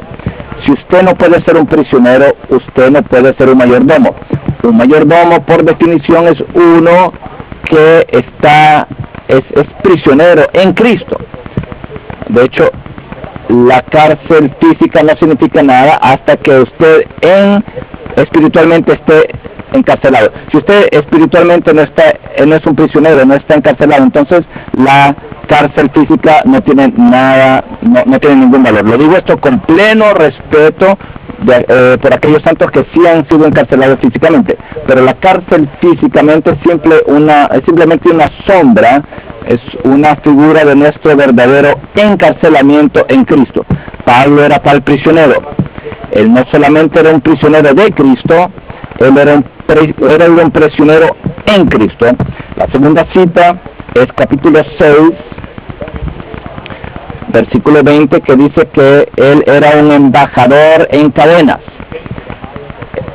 Si usted no puede ser un prisionero, usted no puede ser un mayordomo. Un mayordomo, por definición, es uno que es prisionero en Cristo. De hecho, la cárcel física no significa nada hasta que usted espiritualmente esté encarcelado. Si usted espiritualmente no es un prisionero, no está encarcelado, entonces la cárcel física no tiene nada, no tiene ningún valor. Lo digo esto con pleno respeto por aquellos santos que sí han sido encarcelados físicamente, pero la cárcel físicamente es simplemente una sombra, es una figura de nuestro verdadero encarcelamiento en Cristo. Pablo era tal prisionero. Él no solamente era un prisionero de Cristo, él era un prisionero en Cristo. La segunda cita es capítulo 6, versículo 20, que dice que él era un embajador en cadenas.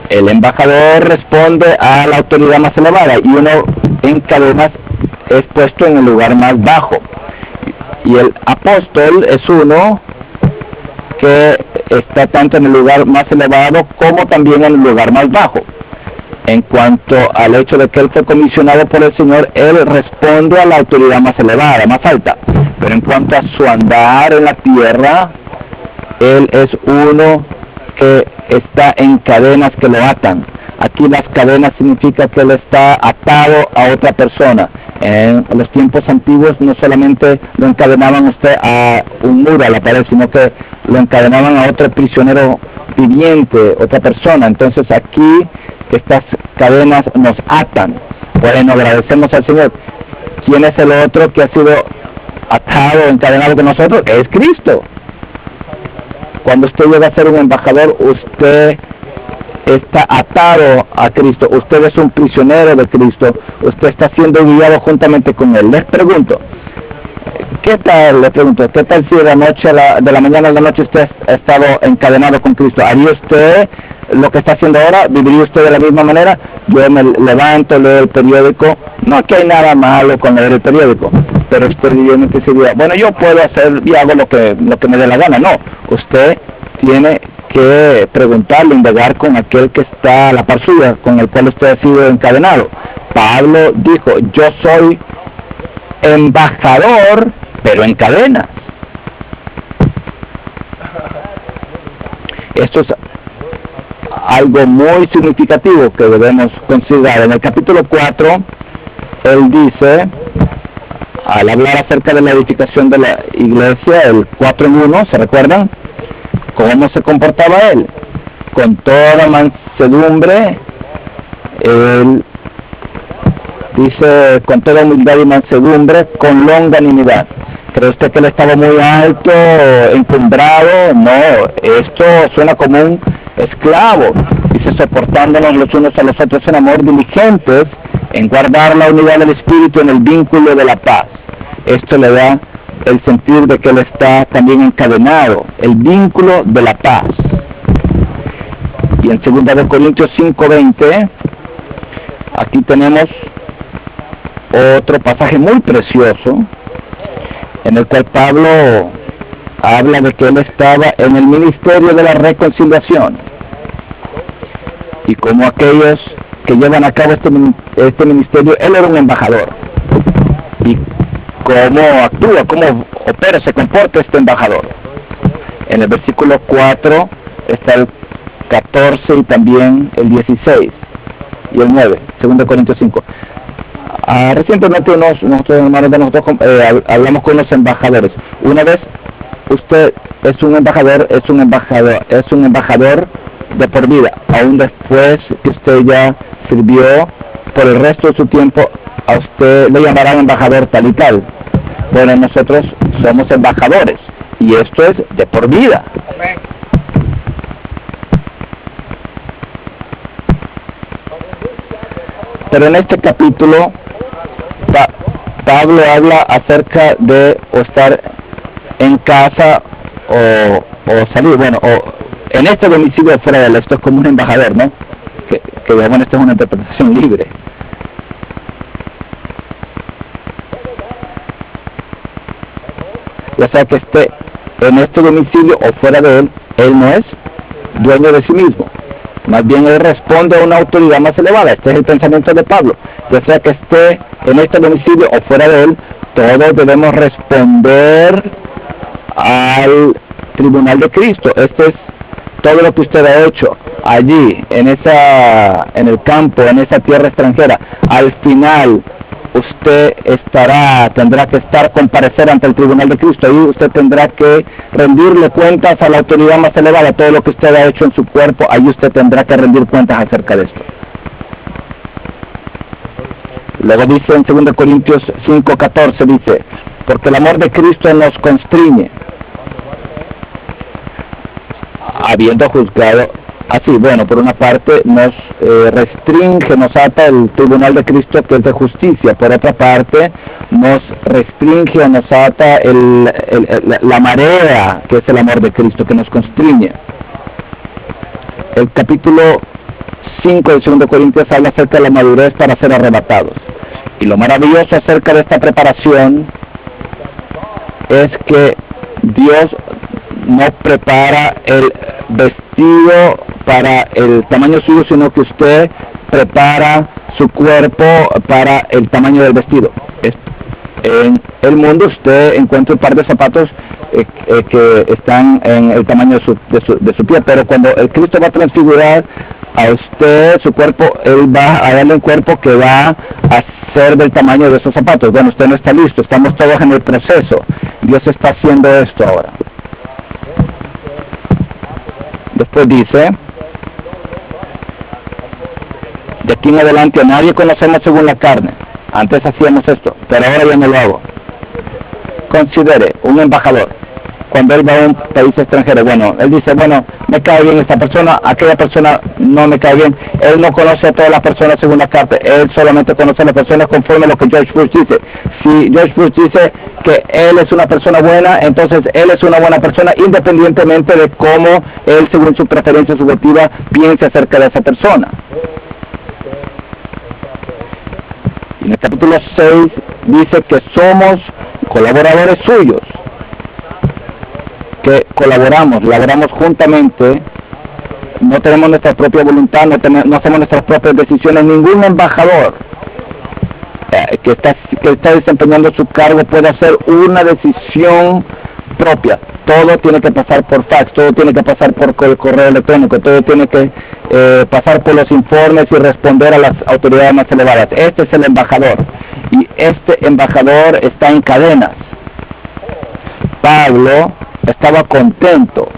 El embajador responde a la autoridad más elevada, y uno en cadenas es puesto en el lugar más bajo. Y el apóstol es uno que está tanto en el lugar más elevado como también en el lugar más bajo. En cuanto al hecho de que él fue comisionado por el Señor, él responde a la autoridad más elevada, más alta. Pero en cuanto a su andar en la tierra, él es uno que está en cadenas que lo atan. Aquí las cadenas significa que él está atado a otra persona. En los tiempos antiguos no solamente lo encadenaban usted a un muro, a la pared, sino que lo encadenaban a otro prisionero viviente, otra persona. Entonces aquí estas cadenas nos atan. Bueno, agradecemos al Señor. ¿Quién es el otro que ha sido atado, encadenado con nosotros? Es Cristo. Cuando usted llega a ser un embajador, usted está atado a Cristo. Usted es un prisionero de Cristo. Usted está siendo guiado juntamente con Él. Les pregunto, ¿qué tal si de la mañana a la noche usted ha estado encadenado con Cristo? ¿Haría usted lo que está haciendo ahora? ¿Viviría usted de la misma manera? Yo me levanto, leo el periódico. No que hay nada malo con leer el periódico, pero usted realmente diría, bueno, yo puedo hacer y hago lo que me dé la gana. No, usted tiene que preguntarle, indagar con aquel que está a la par suya, con el cual usted ha sido encadenado. Pablo dijo, yo soy embajador, pero en cadenas. Esto es algo muy significativo que debemos considerar. En el capítulo 4, él dice, al hablar acerca de la edificación de la iglesia, el 4:1, ¿se recuerdan? ¿Cómo se comportaba él? Con toda mansedumbre, él dice, con toda humildad y mansedumbre, con longanimidad. ¿Cree usted que él estaba muy alto, encumbrado? No, esto suena como un esclavo. Dice, soportándonos los unos a los otros en amor, diligentes en guardar la unidad del espíritu en el vínculo de la paz. Esto le da el sentir de que él está también encadenado, el vínculo de la paz. Y en 2 Corintios 5:20, aquí tenemos otro pasaje muy precioso, en el cual Pablo habla de que él estaba en el ministerio de la reconciliación, y como aquellos que llevan a cabo este ministerio, él era un embajador. Y cómo actúa, cómo opera, se comporta este embajador. En el versículo 4 está el 14 y también el 16 y el 9, 2 Corintios 5. Recientemente nuestros hermanos de nosotros hablamos con los embajadores. Una vez usted es un embajador de por vida, aún después que usted ya sirvió por el resto de su tiempo, a usted le llamarán embajador tal y tal. Bueno, nosotros somos embajadores y esto es de por vida. Amén. Pero en este capítulo Pablo habla acerca de estar en casa o salir, bueno, o en este domicilio fuera de él. Esto es como un embajador, ¿no? Que bueno, esto es una interpretación libre. Ya sea que esté en este domicilio o fuera de él, él no es dueño de sí mismo. Más bien él responde a una autoridad más elevada. Este es el pensamiento de Pablo. Ya sea que esté en este domicilio o fuera de él, todos debemos responder al tribunal de Cristo. Esto es todo lo que usted ha hecho allí, en el campo, en esa tierra extranjera. Al final, usted tendrá que comparecer ante el tribunal de Cristo. Ahí usted tendrá que rendirle cuentas a la autoridad más elevada. Todo lo que usted ha hecho en su cuerpo, ahí usted tendrá que rendir cuentas acerca de esto. Luego dice en 2 Corintios 5:14, dice, porque el amor de Cristo nos constriñe, habiendo juzgado así. Bueno, por una parte nos restringe, nos ata el tribunal de Cristo, que es de justicia. Por otra parte nos restringe o nos ata la marea, que es el amor de Cristo, que nos constriñe. El capítulo 5 de 2 Corintios habla acerca de la madurez para ser arrebatados. Y lo maravilloso acerca de esta preparación es que Dios no prepara el vestido para el tamaño suyo, sino que usted prepara su cuerpo para el tamaño del vestido. En el mundo usted encuentra un par de zapatos que están en el tamaño de su pie, pero cuando el Cristo va a transfigurar a usted, su cuerpo, Él va a darle un cuerpo que va a ser del tamaño de esos zapatos. Bueno, usted no está listo, estamos todos en el proceso. Dios está haciendo esto ahora. Después dice, de aquí en adelante a nadie conocemos según la carne. Antes hacíamos esto, pero ahora ya no lo hago. Considere un embajador, cuando él va a un país extranjero, bueno, él dice, bueno, me cae bien esta persona, aquella persona no me cae bien. Él no conoce a todas las personas según la carta, él solamente conoce a las personas conforme a lo que George Bush dice. Si George Bush dice que él es una persona buena, entonces él es una buena persona, independientemente de cómo él, según su preferencia subjetiva, piense acerca de esa persona. En el capítulo 6 dice que somos colaboradores suyos, que colaboramos, laboramos juntamente, no tenemos nuestra propia voluntad, no hacemos nuestras propias decisiones. Ningún embajador que está desempeñando su cargo puede hacer una decisión propia. Todo tiene que pasar por fax, todo tiene que pasar por el correo electrónico, todo tiene que pasar por los informes y responder a las autoridades más elevadas. Este es el embajador, y este embajador está en cadenas. Pablo estaba contento,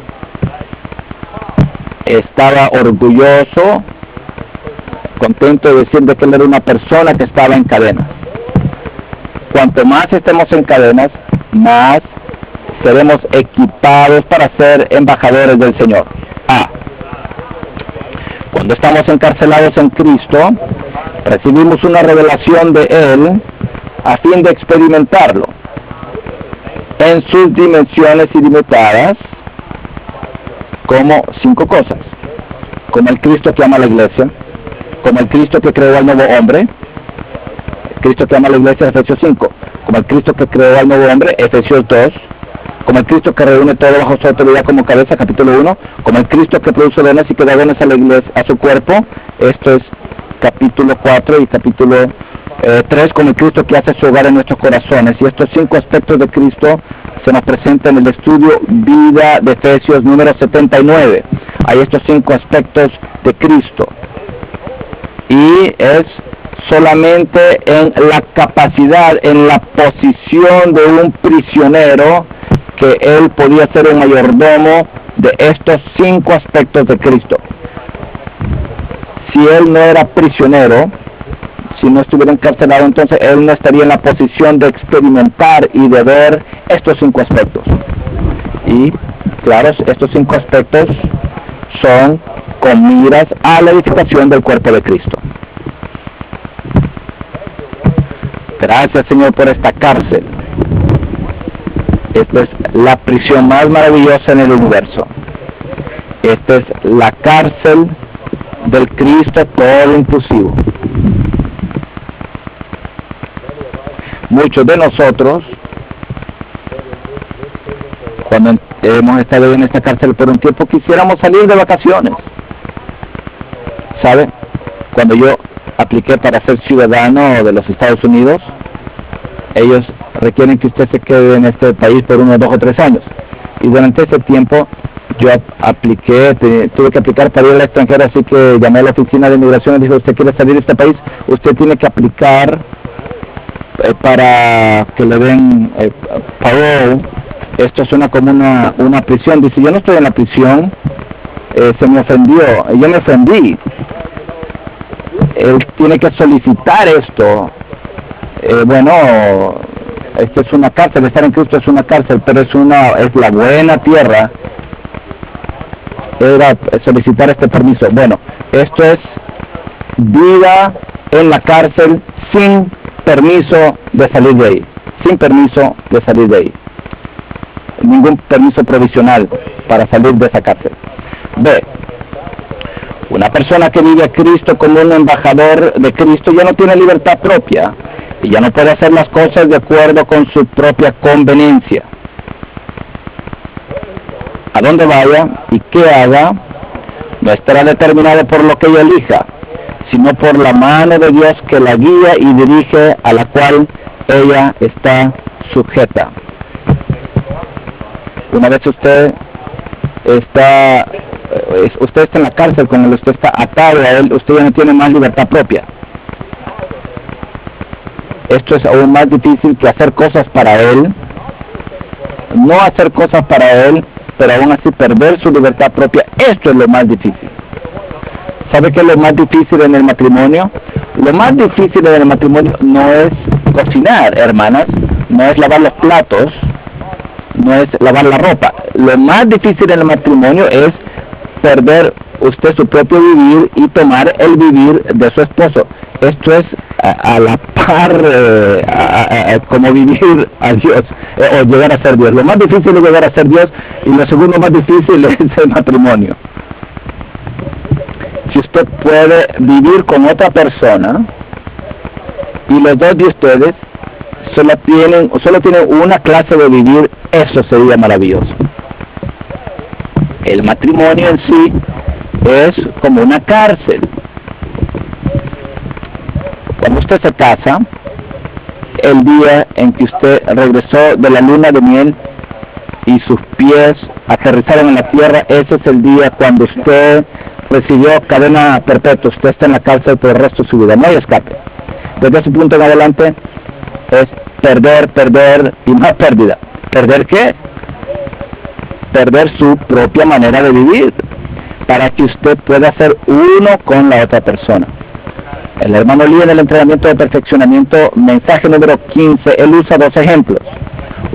estaba orgulloso, contento de decir de que él era una persona que estaba en cadenas. Cuanto más estemos en cadenas, más seremos equipados para ser embajadores del Señor. Cuando estamos encarcelados en Cristo, recibimos una revelación de Él a fin de experimentarlo en sus dimensiones ilimitadas, como 5 cosas: como el Cristo que ama a la iglesia, como el Cristo que creó al nuevo hombre, Cristo que ama a la iglesia, Efesios 5, como el Cristo que creó al nuevo hombre, Efesios 2, como el Cristo que reúne todo bajo su autoridad como cabeza, capítulo 1, como el Cristo que produce dones y que da dones a la iglesia, a su cuerpo, esto es capítulo 4 y capítulo 3, como el Cristo que hace su hogar en nuestros corazones. Y estos 5 aspectos de Cristo se nos presentan en el estudio Vida de Efesios número 79. Hay estos 5 aspectos de Cristo, y es solamente en la capacidad, en la posición de un prisionero, que él podía ser un mayordomo de estos 5 aspectos de Cristo. Si él no era prisionero, si no estuviera encarcelado, entonces él no estaría en la posición de experimentar y de ver estos 5 aspectos. Y claro, estos 5 aspectos son con miras a la edificación del cuerpo de Cristo. Gracias, Señor, por esta cárcel. Esta es la prisión más maravillosa en el universo. Esta es la cárcel del Cristo todo inclusivo. Muchos de nosotros, cuando hemos estado en esta cárcel por un tiempo, quisiéramos salir de vacaciones. ¿Sabe? Cuando yo apliqué para ser ciudadano de los Estados Unidos, ellos requieren que usted se quede en este país por unos 2 o 3 años. Y durante ese tiempo yo apliqué, tuve que aplicar para ir al extranjero, así que llamé a la oficina de inmigración y dije: usted quiere salir de este país, usted tiene que aplicar para que le den parole. Esto suena como una prisión. Dice, yo no estoy en la prisión, se me ofendió, yo me ofendí. Él tiene que solicitar esto. Bueno, esto es una cárcel, estar en Cristo es una cárcel, pero es la buena tierra. Era solicitar este permiso. Bueno, esto es vida en la cárcel sin permiso de salir de ahí. Sin permiso de salir de ahí. Ningún permiso provisional para salir de esa cárcel. B. Una persona que vive a Cristo como un embajador de Cristo ya no tiene libertad propia y ya no puede hacer las cosas de acuerdo con su propia conveniencia. A dónde vaya y qué haga no estará determinado por lo que ella elija, sino por la mano de Dios que la guía y dirige, a la cual ella está sujeta. Una vez usted está en la cárcel con él, usted está atado a él, usted ya no tiene más libertad propia. Esto es aún más difícil que hacer cosas para él, no hacer cosas para él, pero aún así perder su libertad propia. Esto es lo más difícil. ¿Sabe qué es lo más difícil en el matrimonio? Lo más difícil en el matrimonio no es cocinar, hermanas, no es lavar los platos, no es lavar la ropa. Lo más difícil en el matrimonio es perder usted su propio vivir y tomar el vivir de su esposo. Esto es a la par como vivir a Dios o llegar a ser Dios. Lo más difícil es llegar a ser Dios y lo segundo más difícil es el matrimonio. Si usted puede vivir con otra persona y los dos de ustedes solo tienen una clase de vivir, eso sería maravilloso. El matrimonio en sí es como una cárcel. Cuando usted se casa, el día en que usted regresó de la luna de miel y sus pies aterrizaron en la tierra, ese es el día cuando usted recibió cadena perpetua. Usted está en la cárcel por el resto de su vida, no hay escape. Desde ese punto en adelante es perder y más pérdida. ¿Perder qué? Perder su propia manera de vivir para que usted pueda ser uno con la otra persona. El hermano Lee en el entrenamiento de perfeccionamiento, mensaje número 15, él usa dos ejemplos.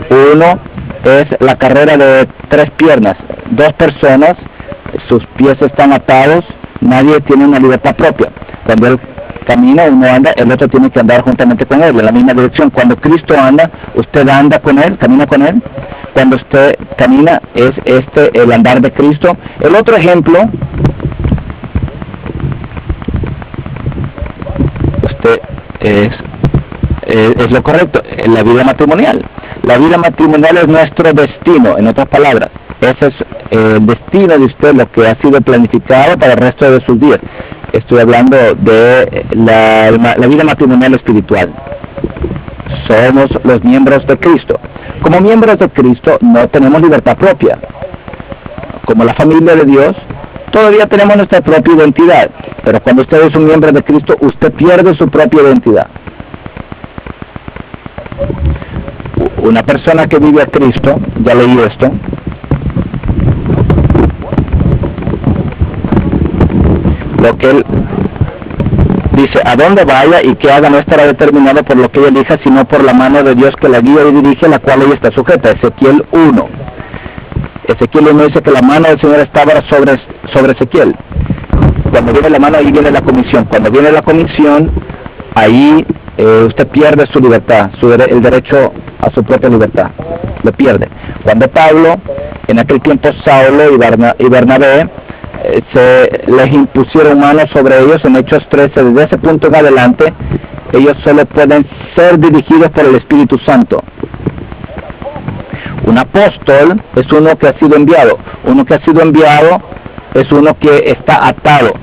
Uno es la carrera de 3 piernas. 2 personas, sus pies están atados, nadie tiene una libertad propia. Cuando él camina, uno anda, el otro tiene que andar juntamente con él, en la misma dirección. Cuando Cristo anda, usted anda con él, camina con él. Cuando usted camina, es el andar de Cristo. El otro ejemplo, usted es lo correcto, en la vida matrimonial. La vida matrimonial es nuestro destino, en otras palabras. Ese es el destino de usted, lo que ha sido planificado para el resto de sus días. Estoy hablando de la vida matrimonial espiritual. Somos los miembros de Cristo. Como miembros de Cristo no tenemos libertad propia. Como la familia de Dios, todavía tenemos nuestra propia identidad. Pero cuando usted es un miembro de Cristo, usted pierde su propia identidad. Una persona que vive a Cristo, ya leí esto, lo que él dice, a dónde vaya y qué haga no estará determinado por lo que ella elija, sino por la mano de Dios que la guía y dirige, a la cual ella está sujeta. Ezequiel 1. Ezequiel 1 dice que la mano del Señor estaba sobre Ezequiel. Cuando viene la mano, ahí viene la comisión. Cuando viene la comisión, ahí usted pierde su libertad, el derecho a su propia libertad. Lo pierde. Cuando Pablo, en aquel tiempo Saulo y Bernabé, les impusieron manos sobre ellos en Hechos 13, desde ese punto en adelante, ellos solo pueden ser dirigidos por el Espíritu Santo. Un apóstol es uno que ha sido enviado. Uno que ha sido enviado es uno que está atado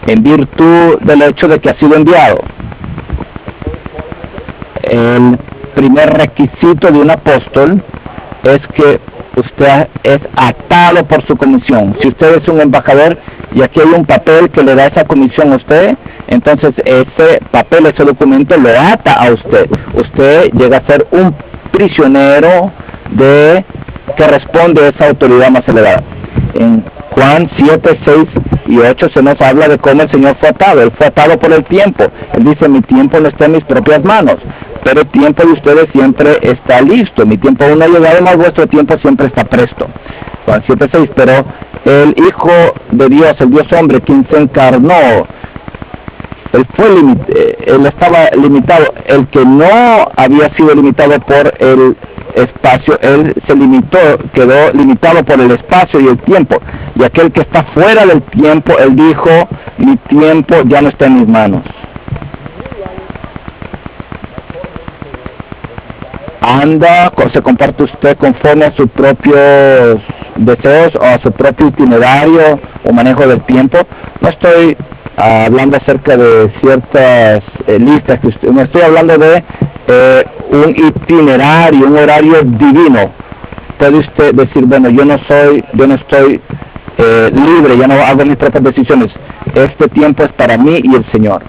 en virtud del hecho de que ha sido enviado. El primer requisito de un apóstol es que usted es atado por su comisión. Si usted es un embajador y aquí hay un papel que le da esa comisión a usted, entonces ese papel, ese documento lo ata a usted. Usted llega a ser un prisionero que responde a esa autoridad más elevada. En Juan 7, 6 y 8 se nos habla de cómo el Señor fue atado. Él fue atado por el tiempo. Él dice, mi tiempo no está en mis propias manos, pero el tiempo de ustedes siempre está listo. Mi tiempo aún no ha llegado, mas vuestro tiempo siempre está presto. Juan 7, 6, pero el Hijo de Dios, el Dios hombre, quien se encarnó, él estaba limitado. El que no había sido limitado por el espacio, él se limitó, quedó limitado por el espacio y el tiempo. Y aquel que está fuera del tiempo, él dijo, mi tiempo ya no está en mis manos. Se comparte usted conforme a sus propios deseos o a su propio itinerario o manejo del tiempo. No estoy hablando acerca de ciertas listas que usted, no estoy hablando de un itinerario, un horario divino. Puede usted decir, bueno, yo no estoy libre, ya no hago mis propias decisiones. Este tiempo es para mí y el Señor.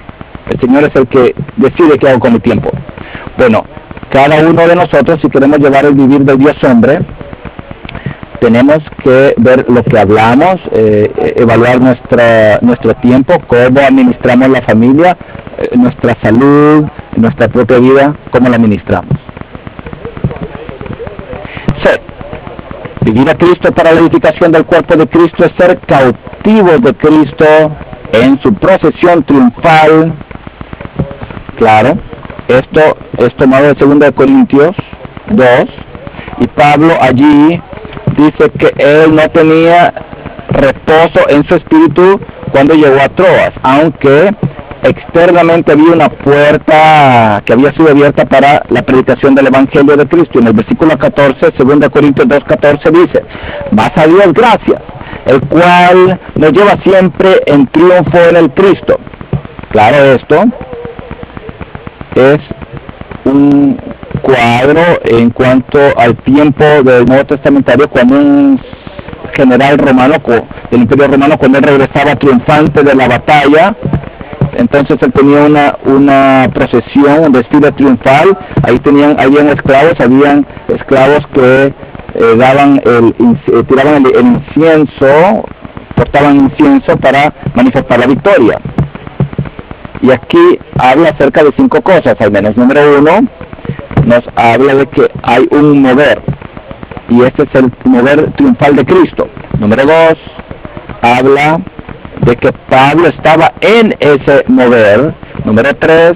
El Señor es el que decide qué hago con mi tiempo. Bueno, cada uno de nosotros, si queremos llevar el vivir del Dios hombre, tenemos que ver lo que hablamos, evaluar nuestro tiempo, cómo administramos la familia, nuestra salud, nuestra propia vida, cómo la administramos. Vivir a Cristo para la edificación del cuerpo de Cristo es ser cautivos de Cristo en su procesión triunfal. Claro, esto es tomado de 2 Corintios 2, y Pablo allí dice que él no tenía reposo en su espíritu cuando llegó a Troas, aunque externamente había una puerta que había sido abierta para la predicación del Evangelio de Cristo. En el versículo 14, 2 Corintios 2:14 dice, mas a Dios gracias, el cual nos lleva siempre en triunfo en el Cristo. Claro, esto es un cuadro en cuanto al tiempo del Nuevo Testamentario, cuando un general romano del Imperio Romano, cuando él regresaba triunfante de la batalla, entonces él tenía una procesión, un desfile triunfal. Ahí habían esclavos que tiraban el incienso, portaban incienso para manifestar la victoria. Y aquí habla acerca de 5 cosas, al menos. Número 1, nos habla de que hay un mover, y este es el mover triunfal de Cristo. Número 2, habla de que Pablo estaba en ese mover. Número 3,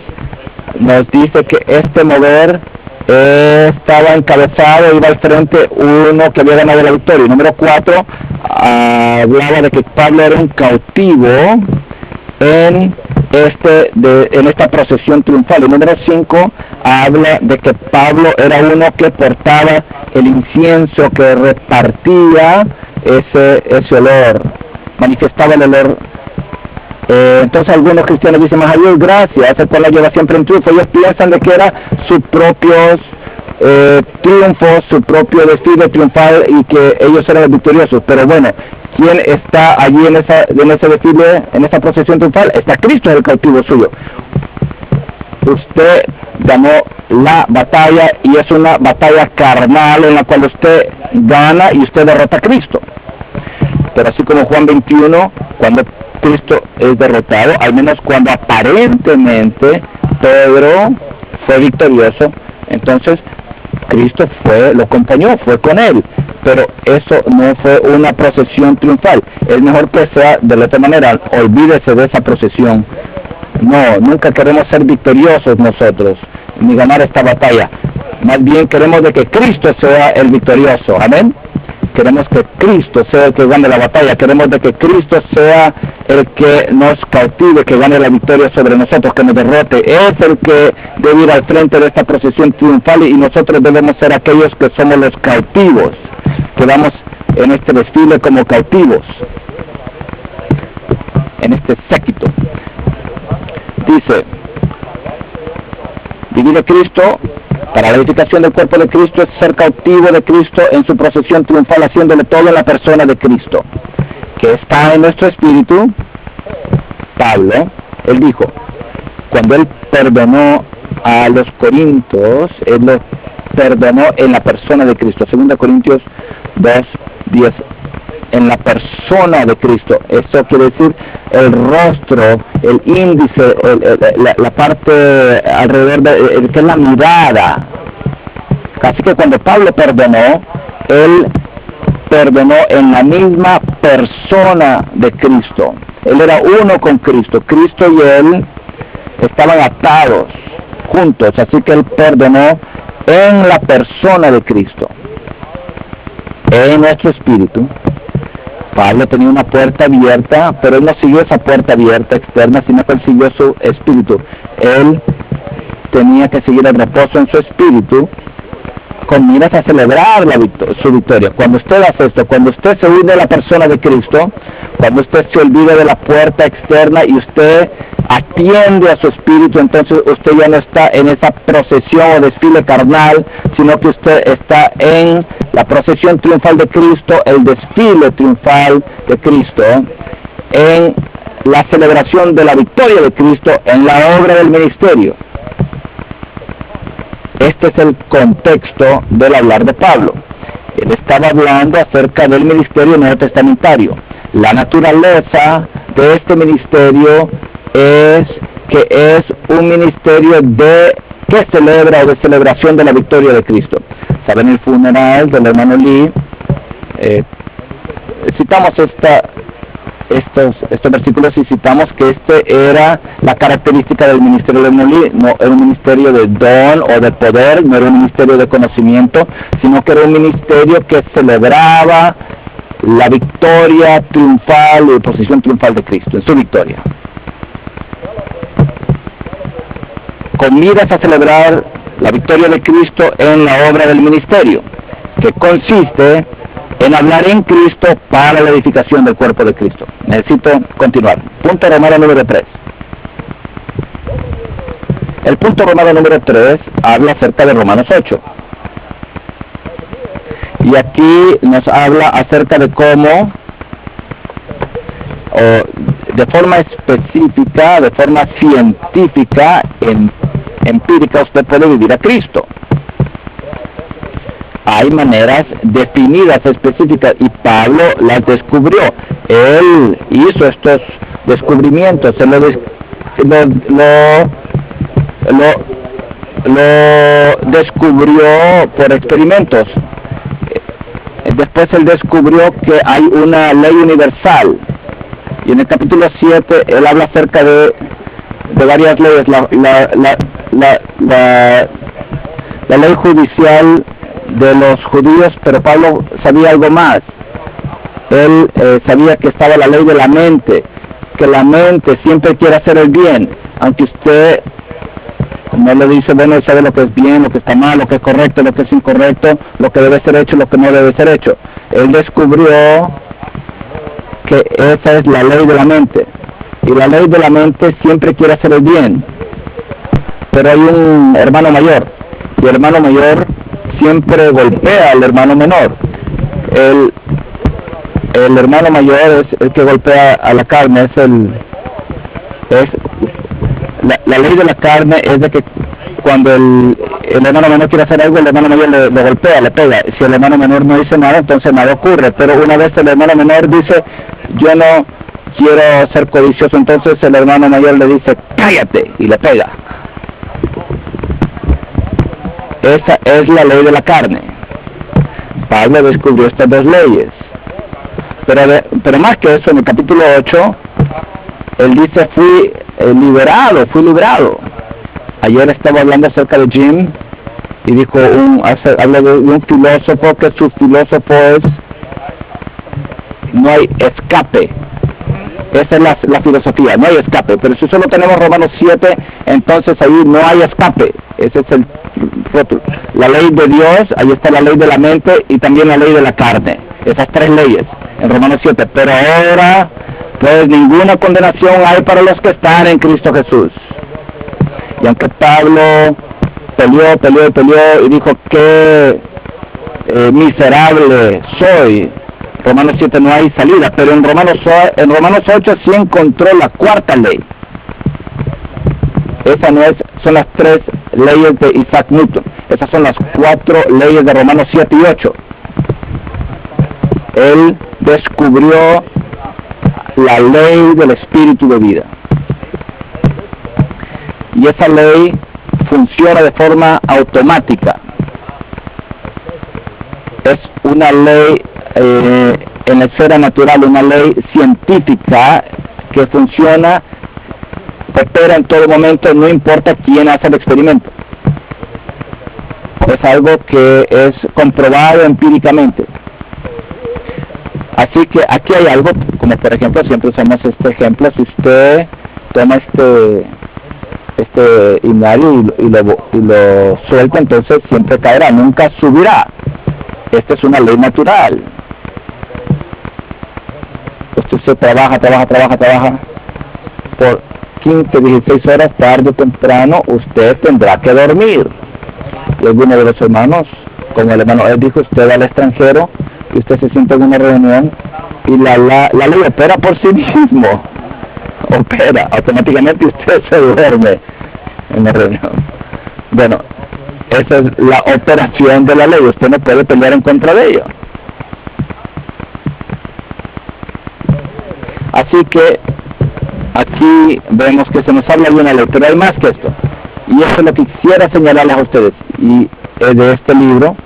nos dice que este mover estaba encabezado, iba al frente uno que había ganado la victoria. Número 4, hablaba de que Pablo era un cautivo en esta procesión triunfal. Y número 5, habla de que Pablo era uno que portaba el incienso, que repartía ese olor, manifestaba el olor. Entonces algunos cristianos dicen, más a Dios gracias, el cual la lleva siempre en triunfo. Ellos piensan de que era sus propios triunfos, su propio desfile triunfal, y que ellos eran los victoriosos. Pero bueno, ¿quién está allí en ese desfile, en esa procesión triunfal? Está Cristo, el cautivo suyo. Usted ganó la batalla, y es una batalla carnal en la cual usted gana y usted derrota a Cristo. Pero así como Juan 21, cuando Cristo es derrotado, al menos cuando aparentemente Pedro fue victorioso, entonces Cristo lo acompañó, fue con él, pero eso no fue una procesión triunfal. Es mejor que sea de la otra manera. Olvídese de esa procesión. No, nunca queremos ser victoriosos nosotros, ni ganar esta batalla. Más bien queremos de que Cristo sea el victorioso. Amén. Queremos que Cristo sea el que gane la batalla. Queremos de que Cristo sea el que nos cautive, que gane la victoria sobre nosotros, que nos derrote. Es el que debe ir al frente de esta procesión triunfal, y nosotros debemos ser aquellos que somos los cautivos, que vamos en este desfile como cautivos, en este séquito. Dice, vivir a Cristo para la edificación del cuerpo de Cristo es ser cautivo de Cristo en su procesión triunfal, haciéndole todo en la persona de Cristo, que está en nuestro espíritu. Pablo Él dijo, cuando él perdonó a los corintios, él los perdonó en la persona de Cristo. 2 Corintios 2:10, en la persona de Cristo. Eso quiere decir el rostro, el índice, la parte alrededor de que es la mirada. Así que cuando Pablo perdonó, él perdonó en la misma persona de Cristo. Él era uno con Cristo. Cristo y él estaban atados juntos, así que él perdonó en la persona de Cristo. En nuestro espíritu, Pablo tenía una puerta abierta, pero él no siguió esa puerta abierta externa, sino que él siguió su espíritu. Él tenía que seguir el reposo en su espíritu con miras a celebrar su victoria. Cuando usted hace esto, cuando usted se une a la persona de Cristo, cuando usted se olvida de la puerta externa y usted atiende a su espíritu, entonces usted ya no está en esa procesión o desfile carnal, sino que usted está en la procesión triunfal de Cristo, el desfile triunfal de Cristo, en la celebración de la victoria de Cristo en la obra del ministerio. Este es el contexto del hablar de Pablo. Él estaba hablando acerca del ministerio neotestamentario. La naturaleza de este ministerio es que es un ministerio que celebra o de celebración de la victoria de Cristo. Saben, el funeral del hermano Lee, citamos estos versículos y citamos que era la característica del ministerio de hermano Lee. No era un ministerio de don o de poder, no era un ministerio de conocimiento, sino que era un ministerio que celebraba la victoria triunfal y posición triunfal de Cristo, en su victoria. Con miras a celebrar la victoria de Cristo en la obra del ministerio, que consiste en hablar en Cristo para la edificación del cuerpo de Cristo. Necesito continuar. Punto romano número 3. El punto romano número 3 habla acerca de Romanos 8. Y aquí nos habla acerca de cómo, de forma específica, de forma científica, empírica, usted puede vivir a Cristo. Hay maneras definidas, específicas, y Pablo las descubrió. Él hizo estos descubrimientos, él lo descubrió por experimentos. Después él descubrió que hay una ley universal. Y en el capítulo 7 él habla acerca de varias leyes. La ley judicial de los judíos, pero Pablo sabía algo más. Él sabía que estaba la ley de la mente, que la mente siempre quiere hacer el bien, aunque usted no le dice, bueno, sabe lo que es bien, lo que está mal, lo que es correcto, lo que es incorrecto, lo que debe ser hecho, lo que no debe ser hecho. Él descubrió que esa es la ley de la mente, y la ley de la mente siempre quiere hacer el bien, pero hay un hermano mayor, y el hermano mayor siempre golpea al hermano menor. El hermano mayor es el que golpea a la carne, la ley de la carne es de que cuando el hermano menor quiere hacer algo, el hermano mayor le golpea, le pega. Si el hermano menor no dice nada, entonces nada ocurre. Pero una vez el hermano menor dice, yo no quiero ser codicioso, entonces el hermano mayor le dice, cállate, y le pega. Esa es la ley de la carne. Pablo descubrió estas dos leyes. Pero más que eso, en el capítulo 8, él dice, fui librado. Ayer estaba hablando acerca de Jim, y dijo, habla de un filósofo, que su filósofo es, no hay escape. Esa es la filosofía, no hay escape. Pero si solo tenemos Romanos 7, entonces ahí no hay escape. Ese es la ley de Dios, ahí está la ley de la mente y también la ley de la carne. Esas tres leyes en Romanos 7. Pero ahora, pues ninguna condenación hay para los que están en Cristo Jesús. Y aunque Pablo peleó y dijo que miserable soy, Romanos 7 no hay salida, pero en Romanos 8 sí encontró la cuarta ley. Esa no es, son las 3 leyes de Isaac Newton. Esas son las 4 leyes de Romanos 7 y 8. Él descubrió la ley del espíritu de vida. Y esa ley funciona de forma automática. Es una ley en la esfera natural, una ley científica que funciona, opera en todo momento, no importa quién hace el experimento. Es algo que es comprobado empíricamente. Así que aquí hay algo, como por ejemplo, siempre usamos este ejemplo: si usted toma este himnario y lo suelta, entonces siempre caerá, nunca subirá. Esta es una ley natural. Usted trabaja por 15, 16 horas, tarde o temprano usted tendrá que dormir. Y alguno de los hermanos, como el hermano él dijo, usted va al extranjero y usted se sienta en una reunión y la ley opera por sí mismo. Opera, automáticamente usted se duerme en la reunión. Bueno, esa es la operación de la ley, usted no puede pelear en contra de ello. Así que aquí vemos que se nos habla de una ley, pero hay más que esto. Y eso es lo que quisiera señalarles a ustedes. Y de este libro,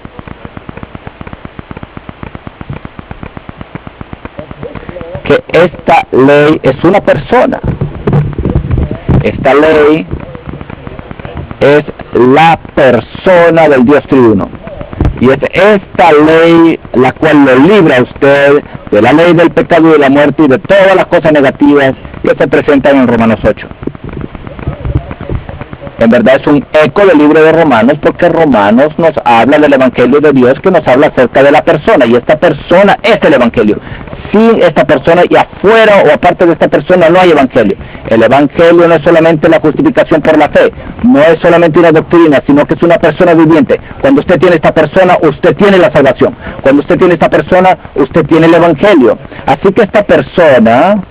que esta ley es una persona. Esta ley es la persona del Dios triuno. Y es esta ley la cual lo libra a usted de la ley del pecado y de la muerte y de todas las cosas negativas que se presentan en Romanos 8. En verdad es un eco del libro de Romanos, porque Romanos nos habla del Evangelio de Dios, que nos habla acerca de la persona, y esta persona es el Evangelio. Sin esta persona y afuera o aparte de esta persona no hay Evangelio. El Evangelio no es solamente la justificación por la fe, no es solamente una doctrina, sino que es una persona viviente. Cuando usted tiene esta persona, usted tiene la salvación. Cuando usted tiene esta persona, usted tiene el Evangelio. Así que esta persona,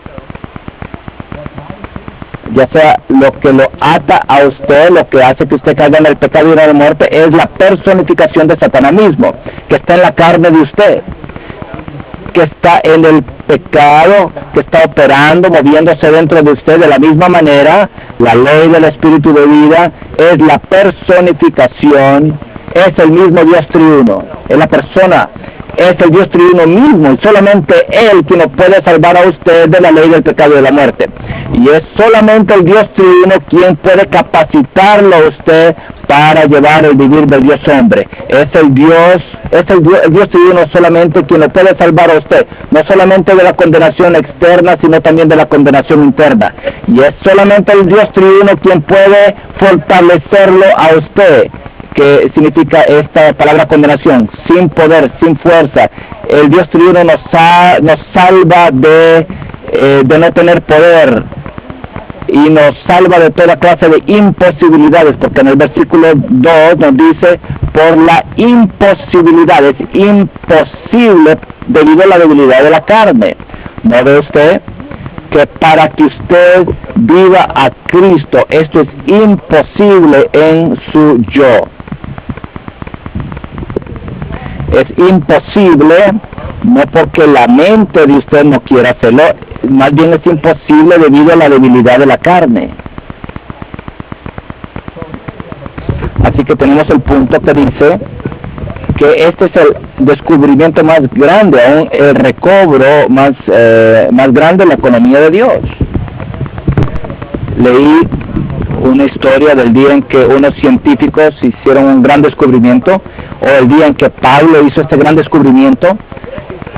ya sea lo que lo ata a usted, lo que hace que usted caiga en el pecado y en la muerte, es la personificación de Satanás mismo, que está en la carne de usted, que está en el pecado, que está operando, moviéndose dentro de usted. De la misma manera, la ley del espíritu de vida es la personificación, es el mismo Dios triuno, es la persona, es el Dios triuno mismo, y solamente Él quien nos puede salvar a usted de la ley del pecado y de la muerte. Y es solamente el Dios triuno quien puede capacitarlo a usted para llevar el vivir del Dios hombre. Es el Dios triuno solamente quien lo puede salvar a usted, no solamente de la condenación externa, sino también de la condenación interna. Y es solamente el Dios triuno quien puede fortalecerlo a usted, que significa esta palabra condenación, sin poder, sin fuerza. El Dios triuno nos salva de no tener poder, y nos salva de toda clase de imposibilidades, porque en el versículo 2 nos dice: por la imposibilidad, es imposible debido a la debilidad de la carne. ¿No ve usted que para que usted viva a Cristo, esto es imposible en su yo? Es imposible, no porque la mente de usted no quiera hacerlo, más bien es imposible debido a la debilidad de la carne. Así que tenemos el punto que dice que este es el descubrimiento más grande, aún el recobro más grande de la economía de Dios. Leí una historia del día en que unos científicos hicieron un gran descubrimiento, o el día en que Pablo hizo este gran descubrimiento.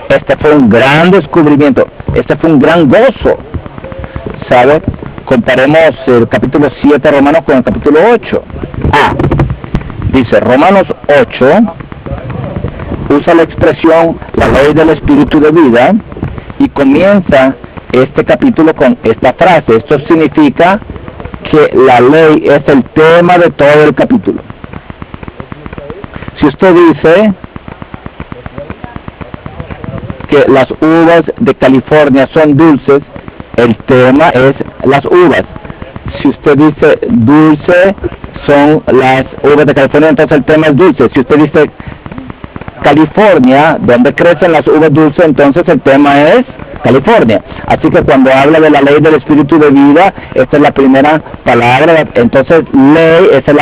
Este fue un gran descubrimiento, este fue un gran gozo, ¿sabe? Comparemos el capítulo 7 de Romanos con el capítulo 8. Dice Romanos 8, usa la expresión la ley del espíritu de vida, y comienza este capítulo con esta frase. Esto significa que la ley es el tema de todo el capítulo. Si usted dice que las uvas de California son dulces, el tema es las uvas. Si usted dice dulce, son las uvas de California, entonces el tema es dulce. Si usted dice California, donde crecen las uvas dulces, entonces el tema es California. Así que cuando habla de la ley del espíritu de vida, esta es la primera palabra. Entonces ley, esa es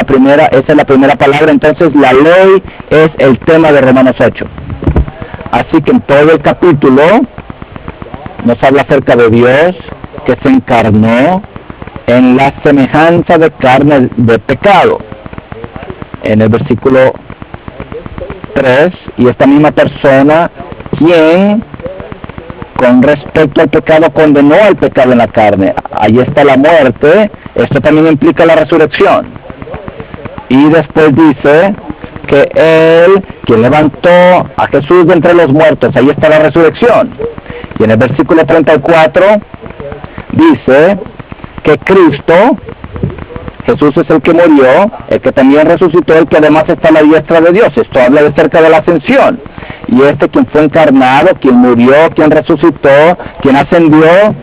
la primera palabra. Entonces la ley es el tema de Romanos 8. Así que en todo el capítulo nos habla acerca de Dios que se encarnó en la semejanza de carne de pecado. En el versículo 3, y esta misma persona quien con respecto al pecado condenó al pecado en la carne. Ahí está la muerte. Esto también implica la resurrección. Y después dice que Él, quien levantó a Jesús de entre los muertos, ahí está la resurrección. Y en el versículo 34 dice que Cristo, Jesús es el que murió, el que también resucitó, el que además está a la diestra de Dios. Esto habla de cerca de la ascensión. Y quien fue encarnado, quien murió, quien resucitó, quien ascendió,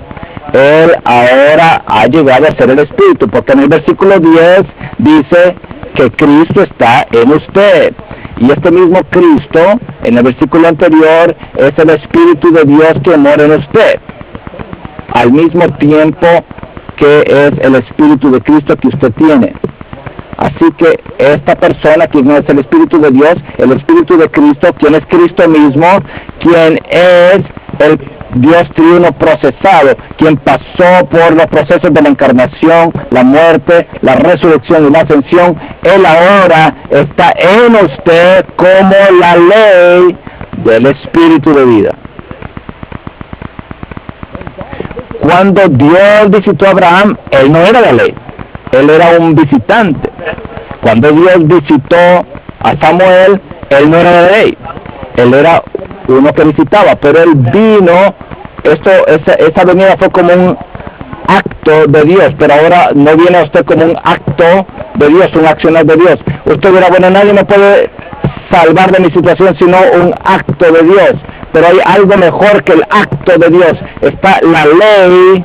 Él ahora ha llegado a ser el Espíritu. Porque en el versículo 10 dice que Cristo está en usted. Y este mismo Cristo, en el versículo anterior, es el Espíritu de Dios que mora en usted. Al mismo tiempo que es el Espíritu de Cristo que usted tiene. Así que esta persona, quien es el Espíritu de Dios, el Espíritu de Cristo, quien es Cristo mismo, quien es el Dios triuno procesado, quien pasó por los procesos de la encarnación, la muerte, la resurrección y la ascensión, Él ahora está en usted como la ley del Espíritu de vida. Cuando Dios visitó a Abraham, Él no era la ley, Él era un visitante. Cuando Dios visitó a Samuel, Él no era la ley, Él era uno que visitaba, pero Él vino, esa venida fue como un acto de Dios, pero ahora no viene usted como un acto de Dios, un accionar de Dios. Usted dirá, bueno, nadie me puede salvar de mi situación sino un acto de Dios, pero hay algo mejor que el acto de Dios. Está la ley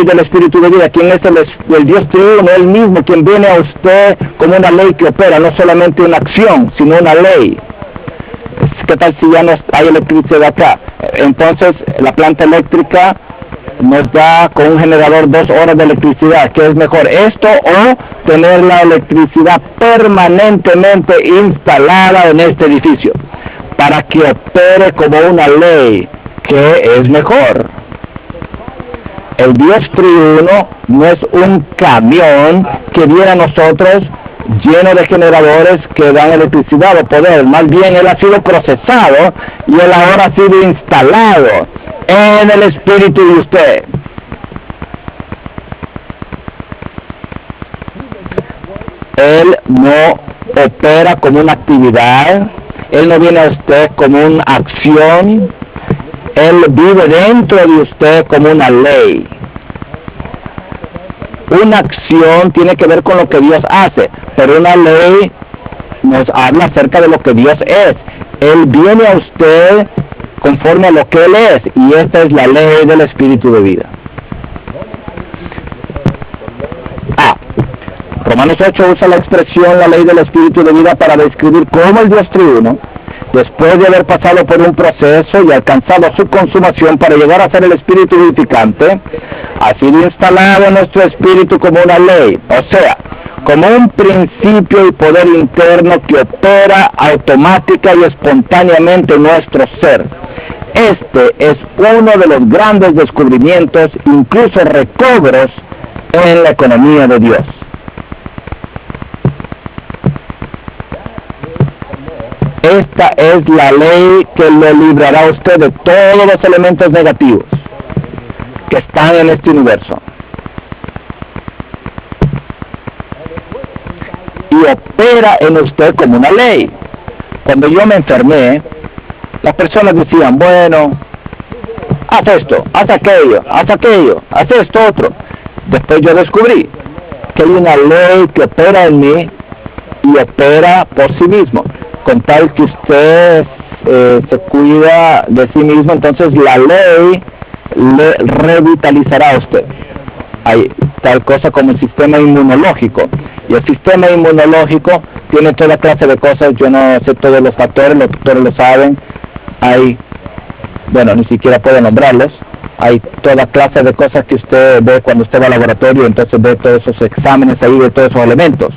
del Espíritu de vida, quien es el Dios triuno, Él mismo, quien viene a usted como una ley que opera, no solamente una acción, sino una ley. ¿Qué tal si ya no hay electricidad acá? Entonces la planta eléctrica nos da con un generador 2 horas de electricidad. ¿Qué es mejor, esto o tener la electricidad permanentemente instalada en este edificio para que opere como una ley? ¿Qué es mejor? El Dios triuno no es un camión que viene a nosotros lleno de generadores que dan electricidad o poder. Más bien Él ha sido procesado y Él ahora ha sido instalado en el espíritu de usted. Él no opera como una actividad, Él no viene a usted como una acción, Él vive dentro de usted como una ley. Una acción tiene que ver con lo que Dios hace, pero una ley nos habla acerca de lo que Dios es. Él viene a usted conforme a lo que Él es, y esta es la ley del Espíritu de vida. Romanos 8 usa la expresión la ley del Espíritu de vida para describir cómo el Dios triuno, después de haber pasado por un proceso y alcanzado su consumación para llegar a ser el Espíritu vivificante, ha sido instalado en nuestro espíritu como una ley, o sea, como un principio y poder interno que opera automática y espontáneamente en nuestro ser. Este es uno de los grandes descubrimientos, incluso recobros, en la economía de Dios. Esta es la ley que lo librará a usted de todos los elementos negativos que están en este universo. Y opera en usted como una ley. Cuando yo me enfermé, las personas decían, bueno, haz esto, haz aquello, haz esto otro. Después yo descubrí que hay una ley que opera en mí y opera por sí mismo. Con tal que usted se cuida de sí mismo, entonces la ley le revitalizará a usted. Hay tal cosa como el sistema inmunológico, y el sistema inmunológico tiene toda clase de cosas. Yo no sé todos los factores, los doctores lo saben. Hay, bueno, ni siquiera puedo nombrarlos. Hay toda clase de cosas que usted ve cuando usted va al laboratorio, entonces ve todos esos exámenes ahí de todos esos elementos.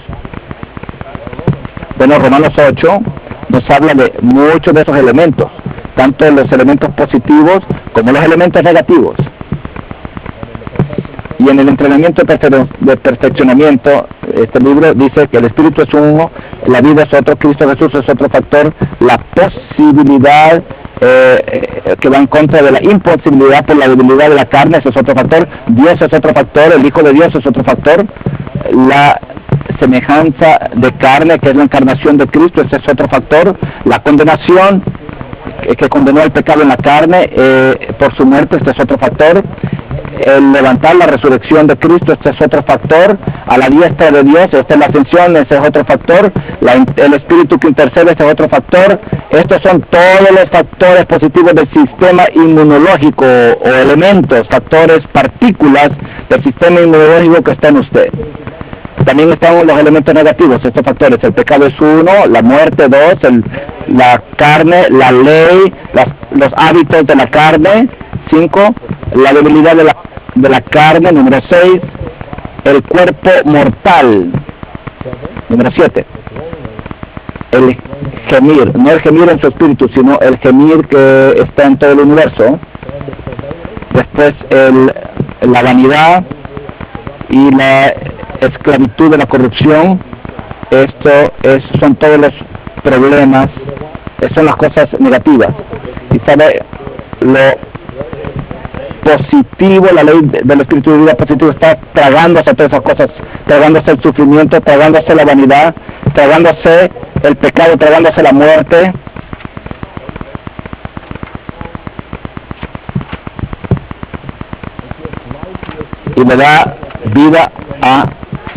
Bueno, Romanos 8 nos habla de muchos de esos elementos, tanto los elementos positivos como los elementos negativos. Y en el entrenamiento de perfeccionamiento, este libro dice que el espíritu es uno, la vida es otro, Cristo Jesús es otro factor, la posibilidad que va en contra de la imposibilidad por la debilidad de la carne, ese es otro factor, Dios es otro factor, el Hijo de Dios es otro factor, la semejanza de carne, que es la encarnación de Cristo, ese es otro factor, la condenación, que condenó el pecado en la carne por su muerte, este es otro factor, el levantar la resurrección de Cristo, este es otro factor, a la diestra de Dios, esta es la ascensión, ese es otro factor, el espíritu que intercede, ese es otro factor. Estos son todos los factores positivos del sistema inmunológico, o elementos, factores, partículas del sistema inmunológico que está en usted. También están los elementos negativos, estos factores: el pecado es uno, la muerte dos, la carne, la ley, los hábitos de la carne, 5, la debilidad de la carne, número 6, el cuerpo mortal, número 7, el gemir, no el gemir en su espíritu, sino el gemir que está en todo el universo. Después la vanidad y la esclavitud de la corrupción. Son todos los problemas, son las cosas negativas. Y sabe, lo positivo, la ley del espíritu de vida positivo está tragándose todas esas cosas, tragándose el sufrimiento, tragándose la vanidad, tragándose el pecado, tragándose la muerte. Y le da vida a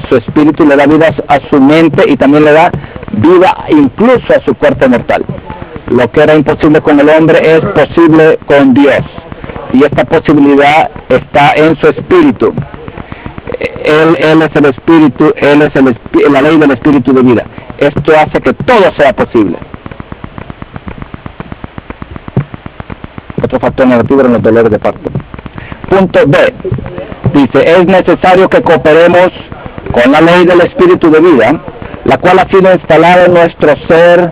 su espíritu, le da vida a su mente, y también le da vida incluso a su cuerpo mortal. Lo que era imposible con el hombre es posible con Dios, y esta posibilidad está en su espíritu. Él es el espíritu, Él es la ley del espíritu de vida. Esto hace que todo sea posible. Otro factor negativo eran los dolores de parto. Punto B. Dice, es necesario que cooperemos con la ley del espíritu de vida, la cual ha sido instalada en nuestro ser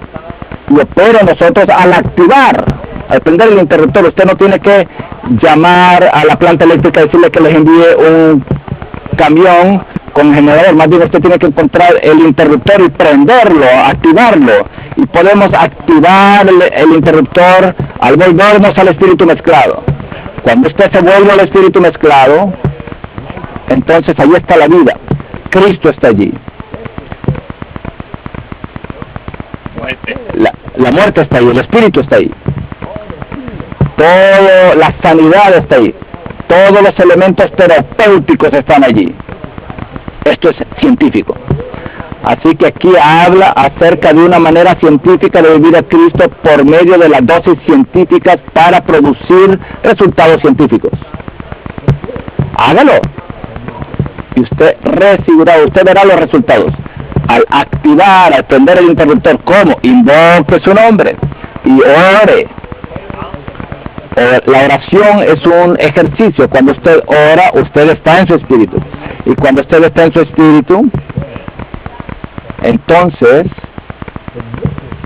y opera en nosotros al activar, al prender el interruptor. Usted no tiene que llamar a la planta eléctrica y decirle que les envíe un camión con generador. Más bien usted tiene que encontrar el interruptor y prenderlo, activarlo. Y podemos activar el interruptor al volvernos al espíritu mezclado. Cuando usted se vuelve al espíritu mezclado, entonces ahí está la vida. Cristo está allí. La muerte está ahí, el espíritu está ahí. Toda la sanidad está ahí. Todos los elementos terapéuticos están allí. Esto es científico. Así que aquí habla acerca de una manera científica de vivir a Cristo por medio de las dosis científicas para producir resultados científicos. Hágalo. Y usted recibirá, usted verá los resultados. Al activar, al prender el interruptor, ¿cómo? Invoque su nombre y ore. La oración es un ejercicio. Cuando usted ora, usted está en su espíritu. Y cuando usted está en su espíritu, entonces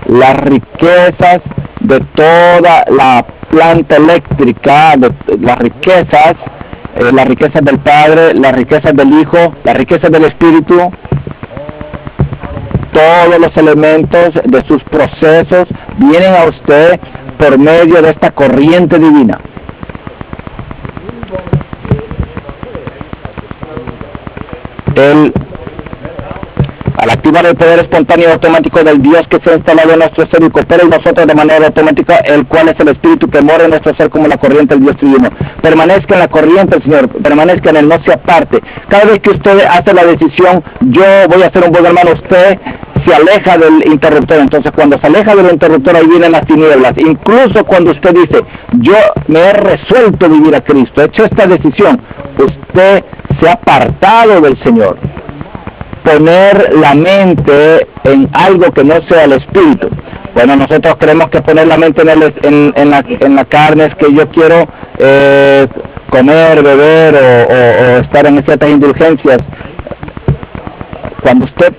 las riquezas de toda la planta eléctrica, las riquezas del Padre, las riquezas del Hijo, las riquezas del Espíritu, todos los elementos de sus procesos vienen a usted por medio de esta corriente divina. Al activar el poder espontáneo y automático del Dios que se ha instalado en nuestro ser y coopera en nosotros de manera automática, el cual es el Espíritu que mora en nuestro ser como la corriente del Dios trino. Permanezca en la corriente, Señor, permanezca en él, no se aparte. Cada vez que usted hace la decisión, yo voy a ser un buen hermano, usted se aleja del interruptor. Entonces cuando se aleja del interruptor, ahí vienen las tinieblas. Incluso cuando usted dice, yo me he resuelto vivir a Cristo, he hecho esta decisión, usted se ha apartado del Señor. Poner la mente en algo que no sea el espíritu. Bueno, nosotros creemos que poner la mente en la carne es que yo quiero comer, beber o estar en ciertas indulgencias. Cuando usted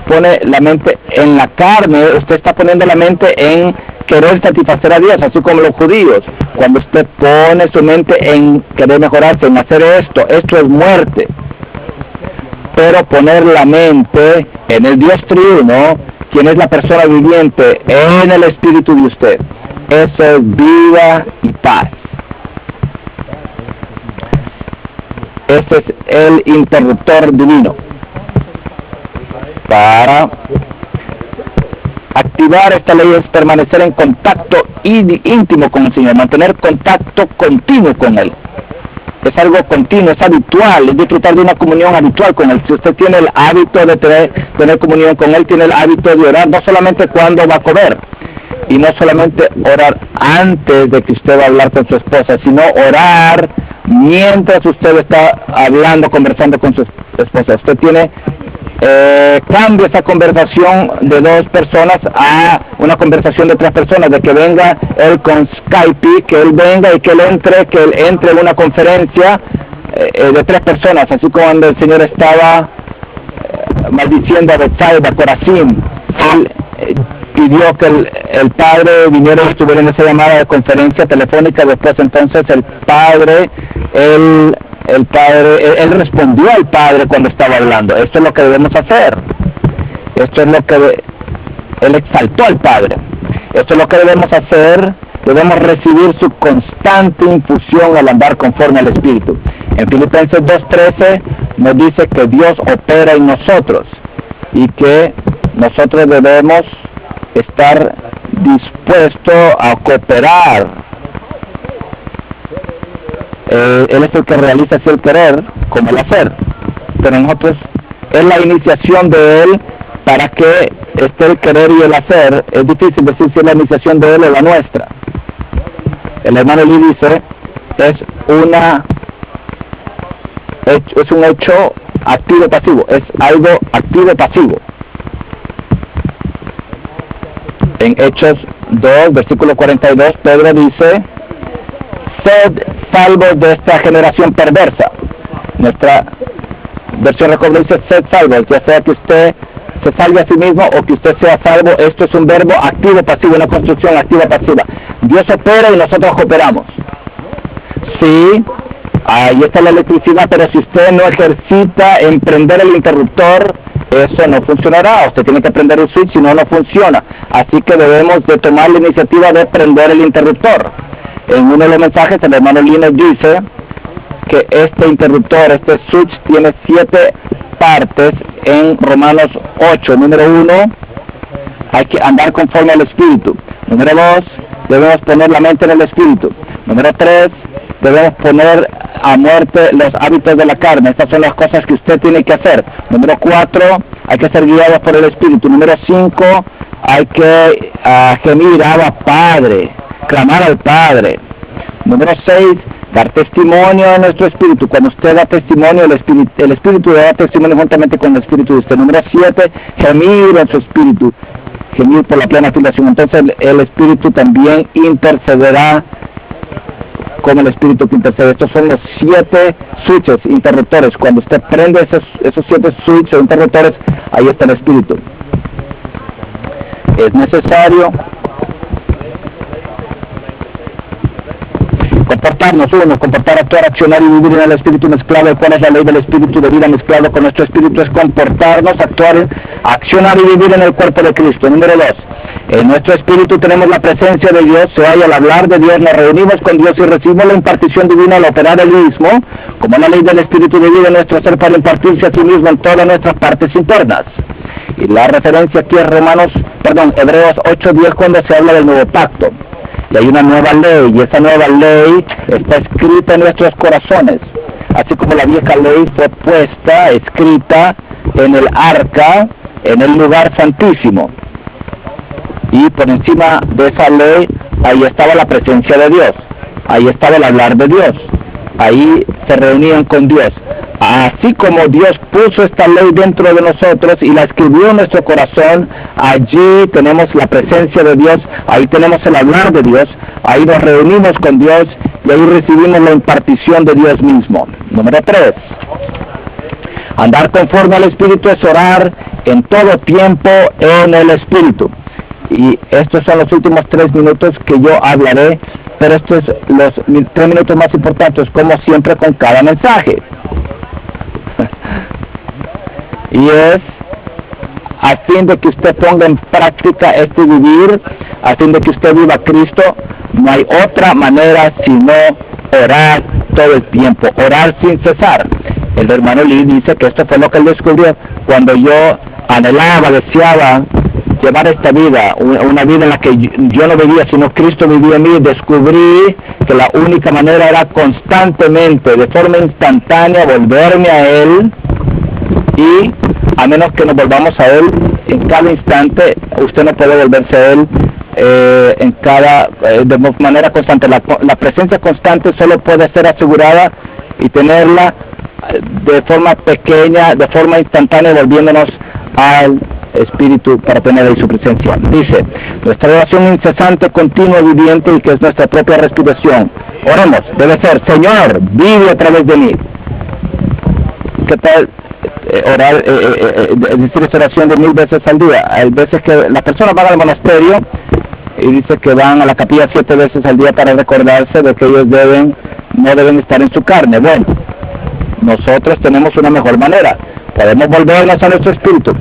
pone la mente en la carne, usted está poniendo la mente en querer satisfacer a Dios, así como los judíos. Cuando usted pone su mente en querer mejorarse, en hacer esto es muerte. Pero poner la mente en el Dios triuno, quien es la persona viviente en el espíritu de usted, eso es vida y paz. Ese es el interruptor divino. Para activar esta ley es permanecer en contacto íntimo con el Señor, mantener contacto continuo con Él. Es algo continuo, es habitual, es disfrutar de una comunión habitual con Él. Si usted tiene el hábito de tener comunión con Él, tiene el hábito de orar, no solamente cuando va a comer, y no solamente orar antes de que usted va a hablar con su esposa, sino orar mientras usted está hablando, conversando con su esposa. Usted tiene cambia esa conversación de dos personas a una conversación de tres personas, de que venga él con Skype, que él venga y que él entre en una conferencia de tres personas, así como cuando el Señor estaba maldiciendo a Betsaida, Corazín. Él pidió que el padre viniera y estuviera en esa llamada de conferencia telefónica. Después entonces el padre él respondió al Padre cuando estaba hablando. Esto es lo que debemos hacer. Esto es lo que él exaltó al Padre. Esto es lo que debemos hacer. Debemos recibir su constante infusión al andar conforme al Espíritu. En Filipenses 2:13 nos dice que Dios opera en nosotros y que nosotros debemos estar dispuestos a cooperar. Él es el que realiza así el querer como el hacer, pero nosotros es la iniciación de Él para que esté el querer y el hacer. Es difícil decir si es la iniciación de Él o la nuestra. El hermano Lee dice, es un hecho activo-pasivo, es algo activo-pasivo. En Hechos 2, versículo 42, Pedro dice, sed salvos de esta generación perversa. Nuestra versión Recobre dice, sed salvos, ya sea que usted se salve a sí mismo o que usted sea salvo. Esto es un verbo activo-pasivo, una construcción activa-pasiva. Dios opera y nosotros cooperamos. Sí, ahí está la electricidad, pero si usted no ejercita en prender el interruptor, eso no funcionará. Usted tiene que prender el switch, si no, no funciona. Así que debemos de tomar la iniciativa de prender el interruptor. En uno de los mensajes el hermano Linus dice que este interruptor, este switch, tiene 7 partes en Romanos 8. Número 1, hay que andar conforme al Espíritu. Número 2, debemos poner la mente en el Espíritu. Número 3, debemos poner a muerte los hábitos de la carne. Estas son las cosas que usted tiene que hacer. Número 4, hay que ser guiados por el Espíritu. Número 5, hay que gemir, Abba Padre, clamar al Padre. Número 6, dar testimonio a nuestro espíritu. Cuando usted da testimonio, el espíritu da testimonio juntamente con el espíritu de usted. Número 7, gemir en su espíritu, gemir por la plena filiación. Entonces el espíritu también intercederá con el espíritu que intercede. Estos son los 7 switches interruptores. Cuando usted prende esos 7 switches o interruptores, ahí está el espíritu. Es necesario comportar, actuar, accionar y vivir en el espíritu mezclado. ¿Cuál es la ley del espíritu de vida mezclado con nuestro espíritu? Es comportarnos, actuar, accionar y vivir en el cuerpo de Cristo. Número 2, en nuestro espíritu tenemos la presencia de Dios. Se halla al hablar de Dios, nos reunimos con Dios y recibimos la impartición divina al operar el mismo, como la ley del espíritu de vida en nuestro ser para impartirse a sí mismo en todas nuestras partes internas. Y la referencia aquí es Hebreos 8:10, cuando se habla del nuevo pacto. Y hay una nueva ley, y esa nueva ley está escrita en nuestros corazones, así como la vieja ley fue escrita en el arca, en el lugar santísimo. Y por encima de esa ley, ahí estaba la presencia de Dios, ahí estaba el hablar de Dios, ahí se reunían con Dios. Así como Dios puso esta ley dentro de nosotros y la escribió en nuestro corazón, allí tenemos la presencia de Dios, ahí tenemos el hablar de Dios, ahí nos reunimos con Dios y ahí recibimos la impartición de Dios mismo. Número 3. Andar conforme al Espíritu es orar en todo tiempo en el Espíritu. Y estos son los últimos 3 minutos que yo hablaré, pero estos son los 3 minutos más importantes, como siempre con cada mensaje. Y es a fin de que usted ponga en práctica este vivir, a fin de que usted viva a Cristo. No hay otra manera sino orar todo el tiempo, orar sin cesar. El hermano Lee dice que esto fue lo que él descubrió cuando yo anhelaba, deseaba llevar esta vida, una vida en la que yo no vivía, sino Cristo vivía en mí. Descubrí que la única manera era constantemente, de forma instantánea, volverme a Él, y a menos que nos volvamos a Él en cada instante, usted no puede volverse a Él de manera constante. La presencia constante solo puede ser asegurada y tenerla de forma pequeña, de forma instantánea, volviéndonos al Espíritu para tener ahí su presencia. Dice, nuestra oración incesante, continua, viviente, y que es nuestra propia respiración. Oremos, debe ser: Señor, vive a través de mí. ¿Qué tal orar, decir esta oración de 1000 veces al día? Hay veces que las personas van al monasterio y dice que van a la capilla 7 veces al día para recordarse de que ellos no deben estar en su carne. Bueno, nosotros tenemos una mejor manera. Podemos volvernos a nuestro espíritu,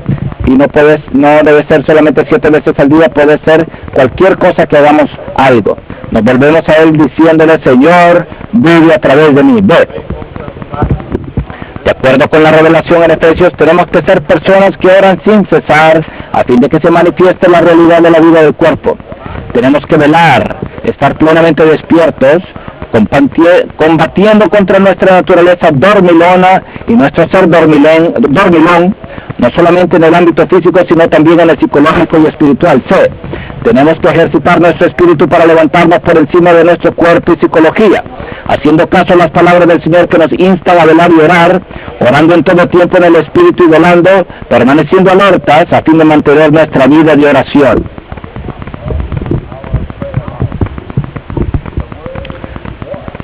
y no debe ser solamente 7 veces al día, puede ser cualquier cosa que hagamos algo. Nos volvemos a Él diciéndole: Señor, vive a través de mí. Ve. De acuerdo con la revelación en Efesios, tenemos que ser personas que oran sin cesar, a fin de que se manifieste la realidad de la vida del cuerpo. Tenemos que velar, estar plenamente despiertos, combatiendo contra nuestra naturaleza dormilona y nuestro ser dormilón, no solamente en el ámbito físico, sino también en el psicológico y espiritual. C. Tenemos que ejercitar nuestro espíritu para levantarnos por encima de nuestro cuerpo y psicología, haciendo caso a las palabras del Señor que nos instan a velar y orar, orando en todo tiempo en el espíritu y velando, permaneciendo alertas a fin de mantener nuestra vida de oración.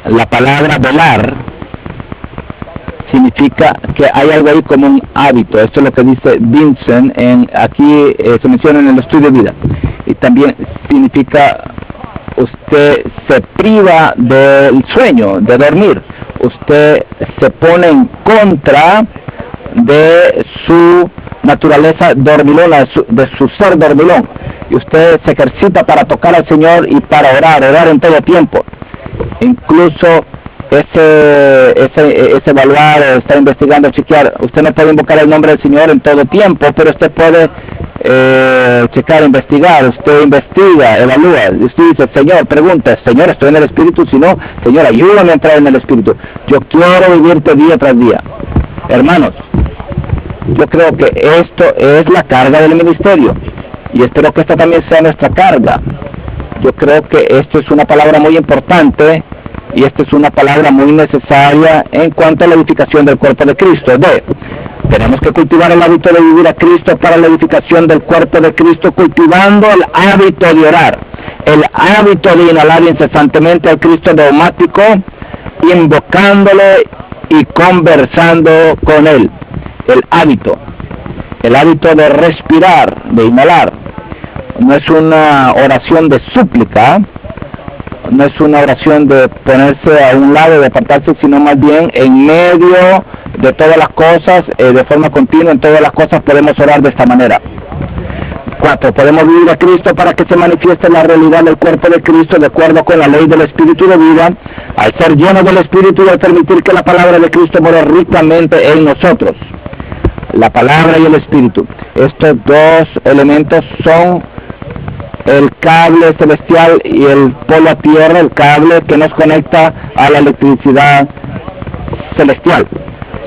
La palabra velar significa que hay algo ahí como un hábito. Esto es lo que dice Vincent, aquí se menciona en el estudio de vida. Y también significa usted se priva del sueño, de dormir. Usted se pone en contra de su naturaleza dormilona, de su ser dormilón. Y usted se ejercita para tocar al Señor y para orar en todo tiempo. Incluso ese evaluar, estar investigando, chequear, usted no puede invocar el nombre del Señor en todo tiempo, pero usted puede checar, investigar, usted investiga, evalúa, usted dice: Señor, pregunta: Señor, estoy en el Espíritu, si no, Señor, ayúdame a entrar en el Espíritu, yo quiero vivirte día tras día. Hermanos, yo creo que esto es la carga del ministerio, y espero que esta también sea nuestra carga. Yo creo que esto es una palabra muy importante, y esta es una palabra muy necesaria en cuanto a la edificación del cuerpo de Cristo. Tenemos que cultivar el hábito de vivir a Cristo para la edificación del cuerpo de Cristo, cultivando el hábito de orar, el hábito de inhalar incesantemente al Cristo dogmático, invocándole y conversando con Él. El hábito de respirar, de inhalar. No es una oración de súplica, no es una oración de ponerse a un lado, de apartarse, sino más bien en medio de todas las cosas, de forma continua, en todas las cosas podemos orar de esta manera. 4. Podemos vivir a Cristo para que se manifieste la realidad del cuerpo de Cristo de acuerdo con la ley del Espíritu de vida, al ser lleno del Espíritu y al permitir que la palabra de Cristo more ricamente en nosotros. La palabra y el Espíritu. Estos dos elementos son el cable celestial y el polo a tierra, el cable que nos conecta a la electricidad celestial.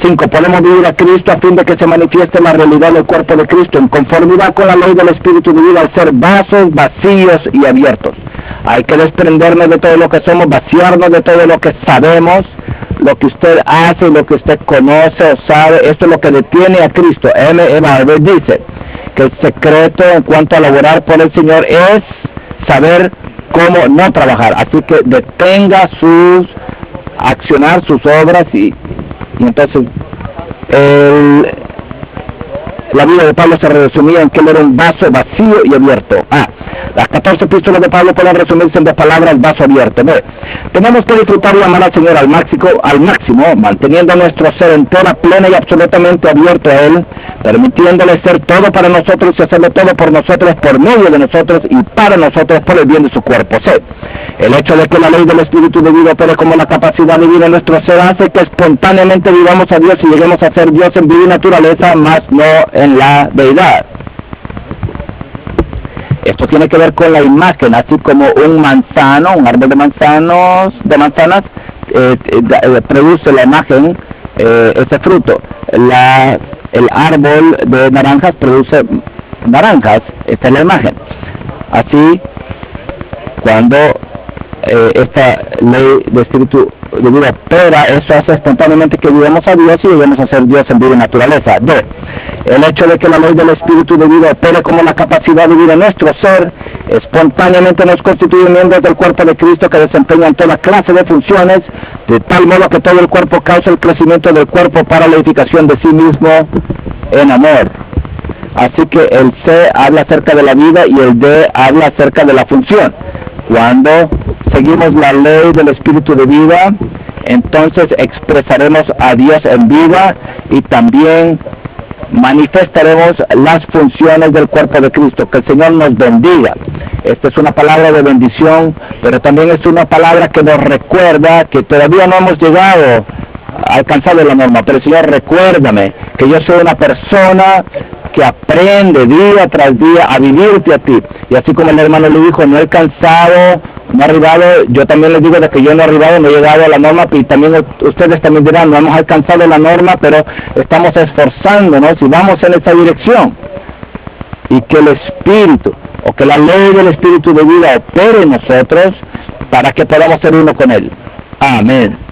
5. Podemos vivir a Cristo a fin de que se manifieste la realidad del cuerpo de Cristo, en conformidad con la ley del Espíritu de vida, al ser vasos vacíos y abiertos. Hay que desprendernos de todo lo que somos, vaciarnos de todo lo que sabemos, lo que usted hace, lo que usted conoce o sabe. Esto es lo que detiene a Cristo. M. Barber dice que el secreto en cuanto a laborar por el Señor es saber cómo no trabajar. Así que detenga sus accionar, sus obras y entonces la vida de Pablo se resumía en que él era un vaso vacío y abierto. Las 14 epístolas de Pablo pueden resumirse en 2 palabras: vaso abierto. Tenemos que disfrutar y amar al Señor al máximo, manteniendo nuestro ser entera, plena y absolutamente abierto a Él, permitiéndole ser todo para nosotros y hacerlo todo por nosotros, por medio de nosotros y para nosotros, por el bien de su cuerpo. El hecho de que la ley del Espíritu de vida opere como la capacidad de vida en nuestro ser hace que espontáneamente vivamos a Dios y lleguemos a ser Dios en vida y naturaleza, más no en la deidad. Esto tiene que ver con la imagen, así como un manzano, un árbol de manzanas, produce la imagen, ese fruto. El árbol de naranjas produce naranjas, esta es la imagen. Así, cuando esta ley de espíritu de vida opera, eso hace espontáneamente que vivamos a Dios y debemos a ser Dios en vida y naturaleza. El hecho de que la ley del espíritu de vida opere como la capacidad de vida en nuestro ser, espontáneamente nos constituye miembros del cuerpo de Cristo que desempeñan toda clase de funciones, de tal modo que todo el cuerpo causa el crecimiento del cuerpo para la edificación de sí mismo en amor. Así que el C habla acerca de la vida y el D habla acerca de la función. Cuando seguimos la ley del espíritu de vida, entonces expresaremos a Dios en vida y también manifestaremos las funciones del cuerpo de Cristo. Que el Señor nos bendiga. Esta es una palabra de bendición, pero también es una palabra que nos recuerda que todavía no hemos llegado a alcanzar la norma. Pero Señor, recuérdame que yo soy una persona que aprende día tras día a vivirte a ti. Y así como el hermano le dijo, no he alcanzado, no he arribado, yo también les digo de que yo no he arribado, no he llegado a la norma, y también ustedes también dirán, no hemos alcanzado la norma, pero estamos esforzándonos y vamos en esa dirección. Y que el Espíritu, o que la ley del Espíritu de vida opere en nosotros para que podamos ser uno con Él. Amén.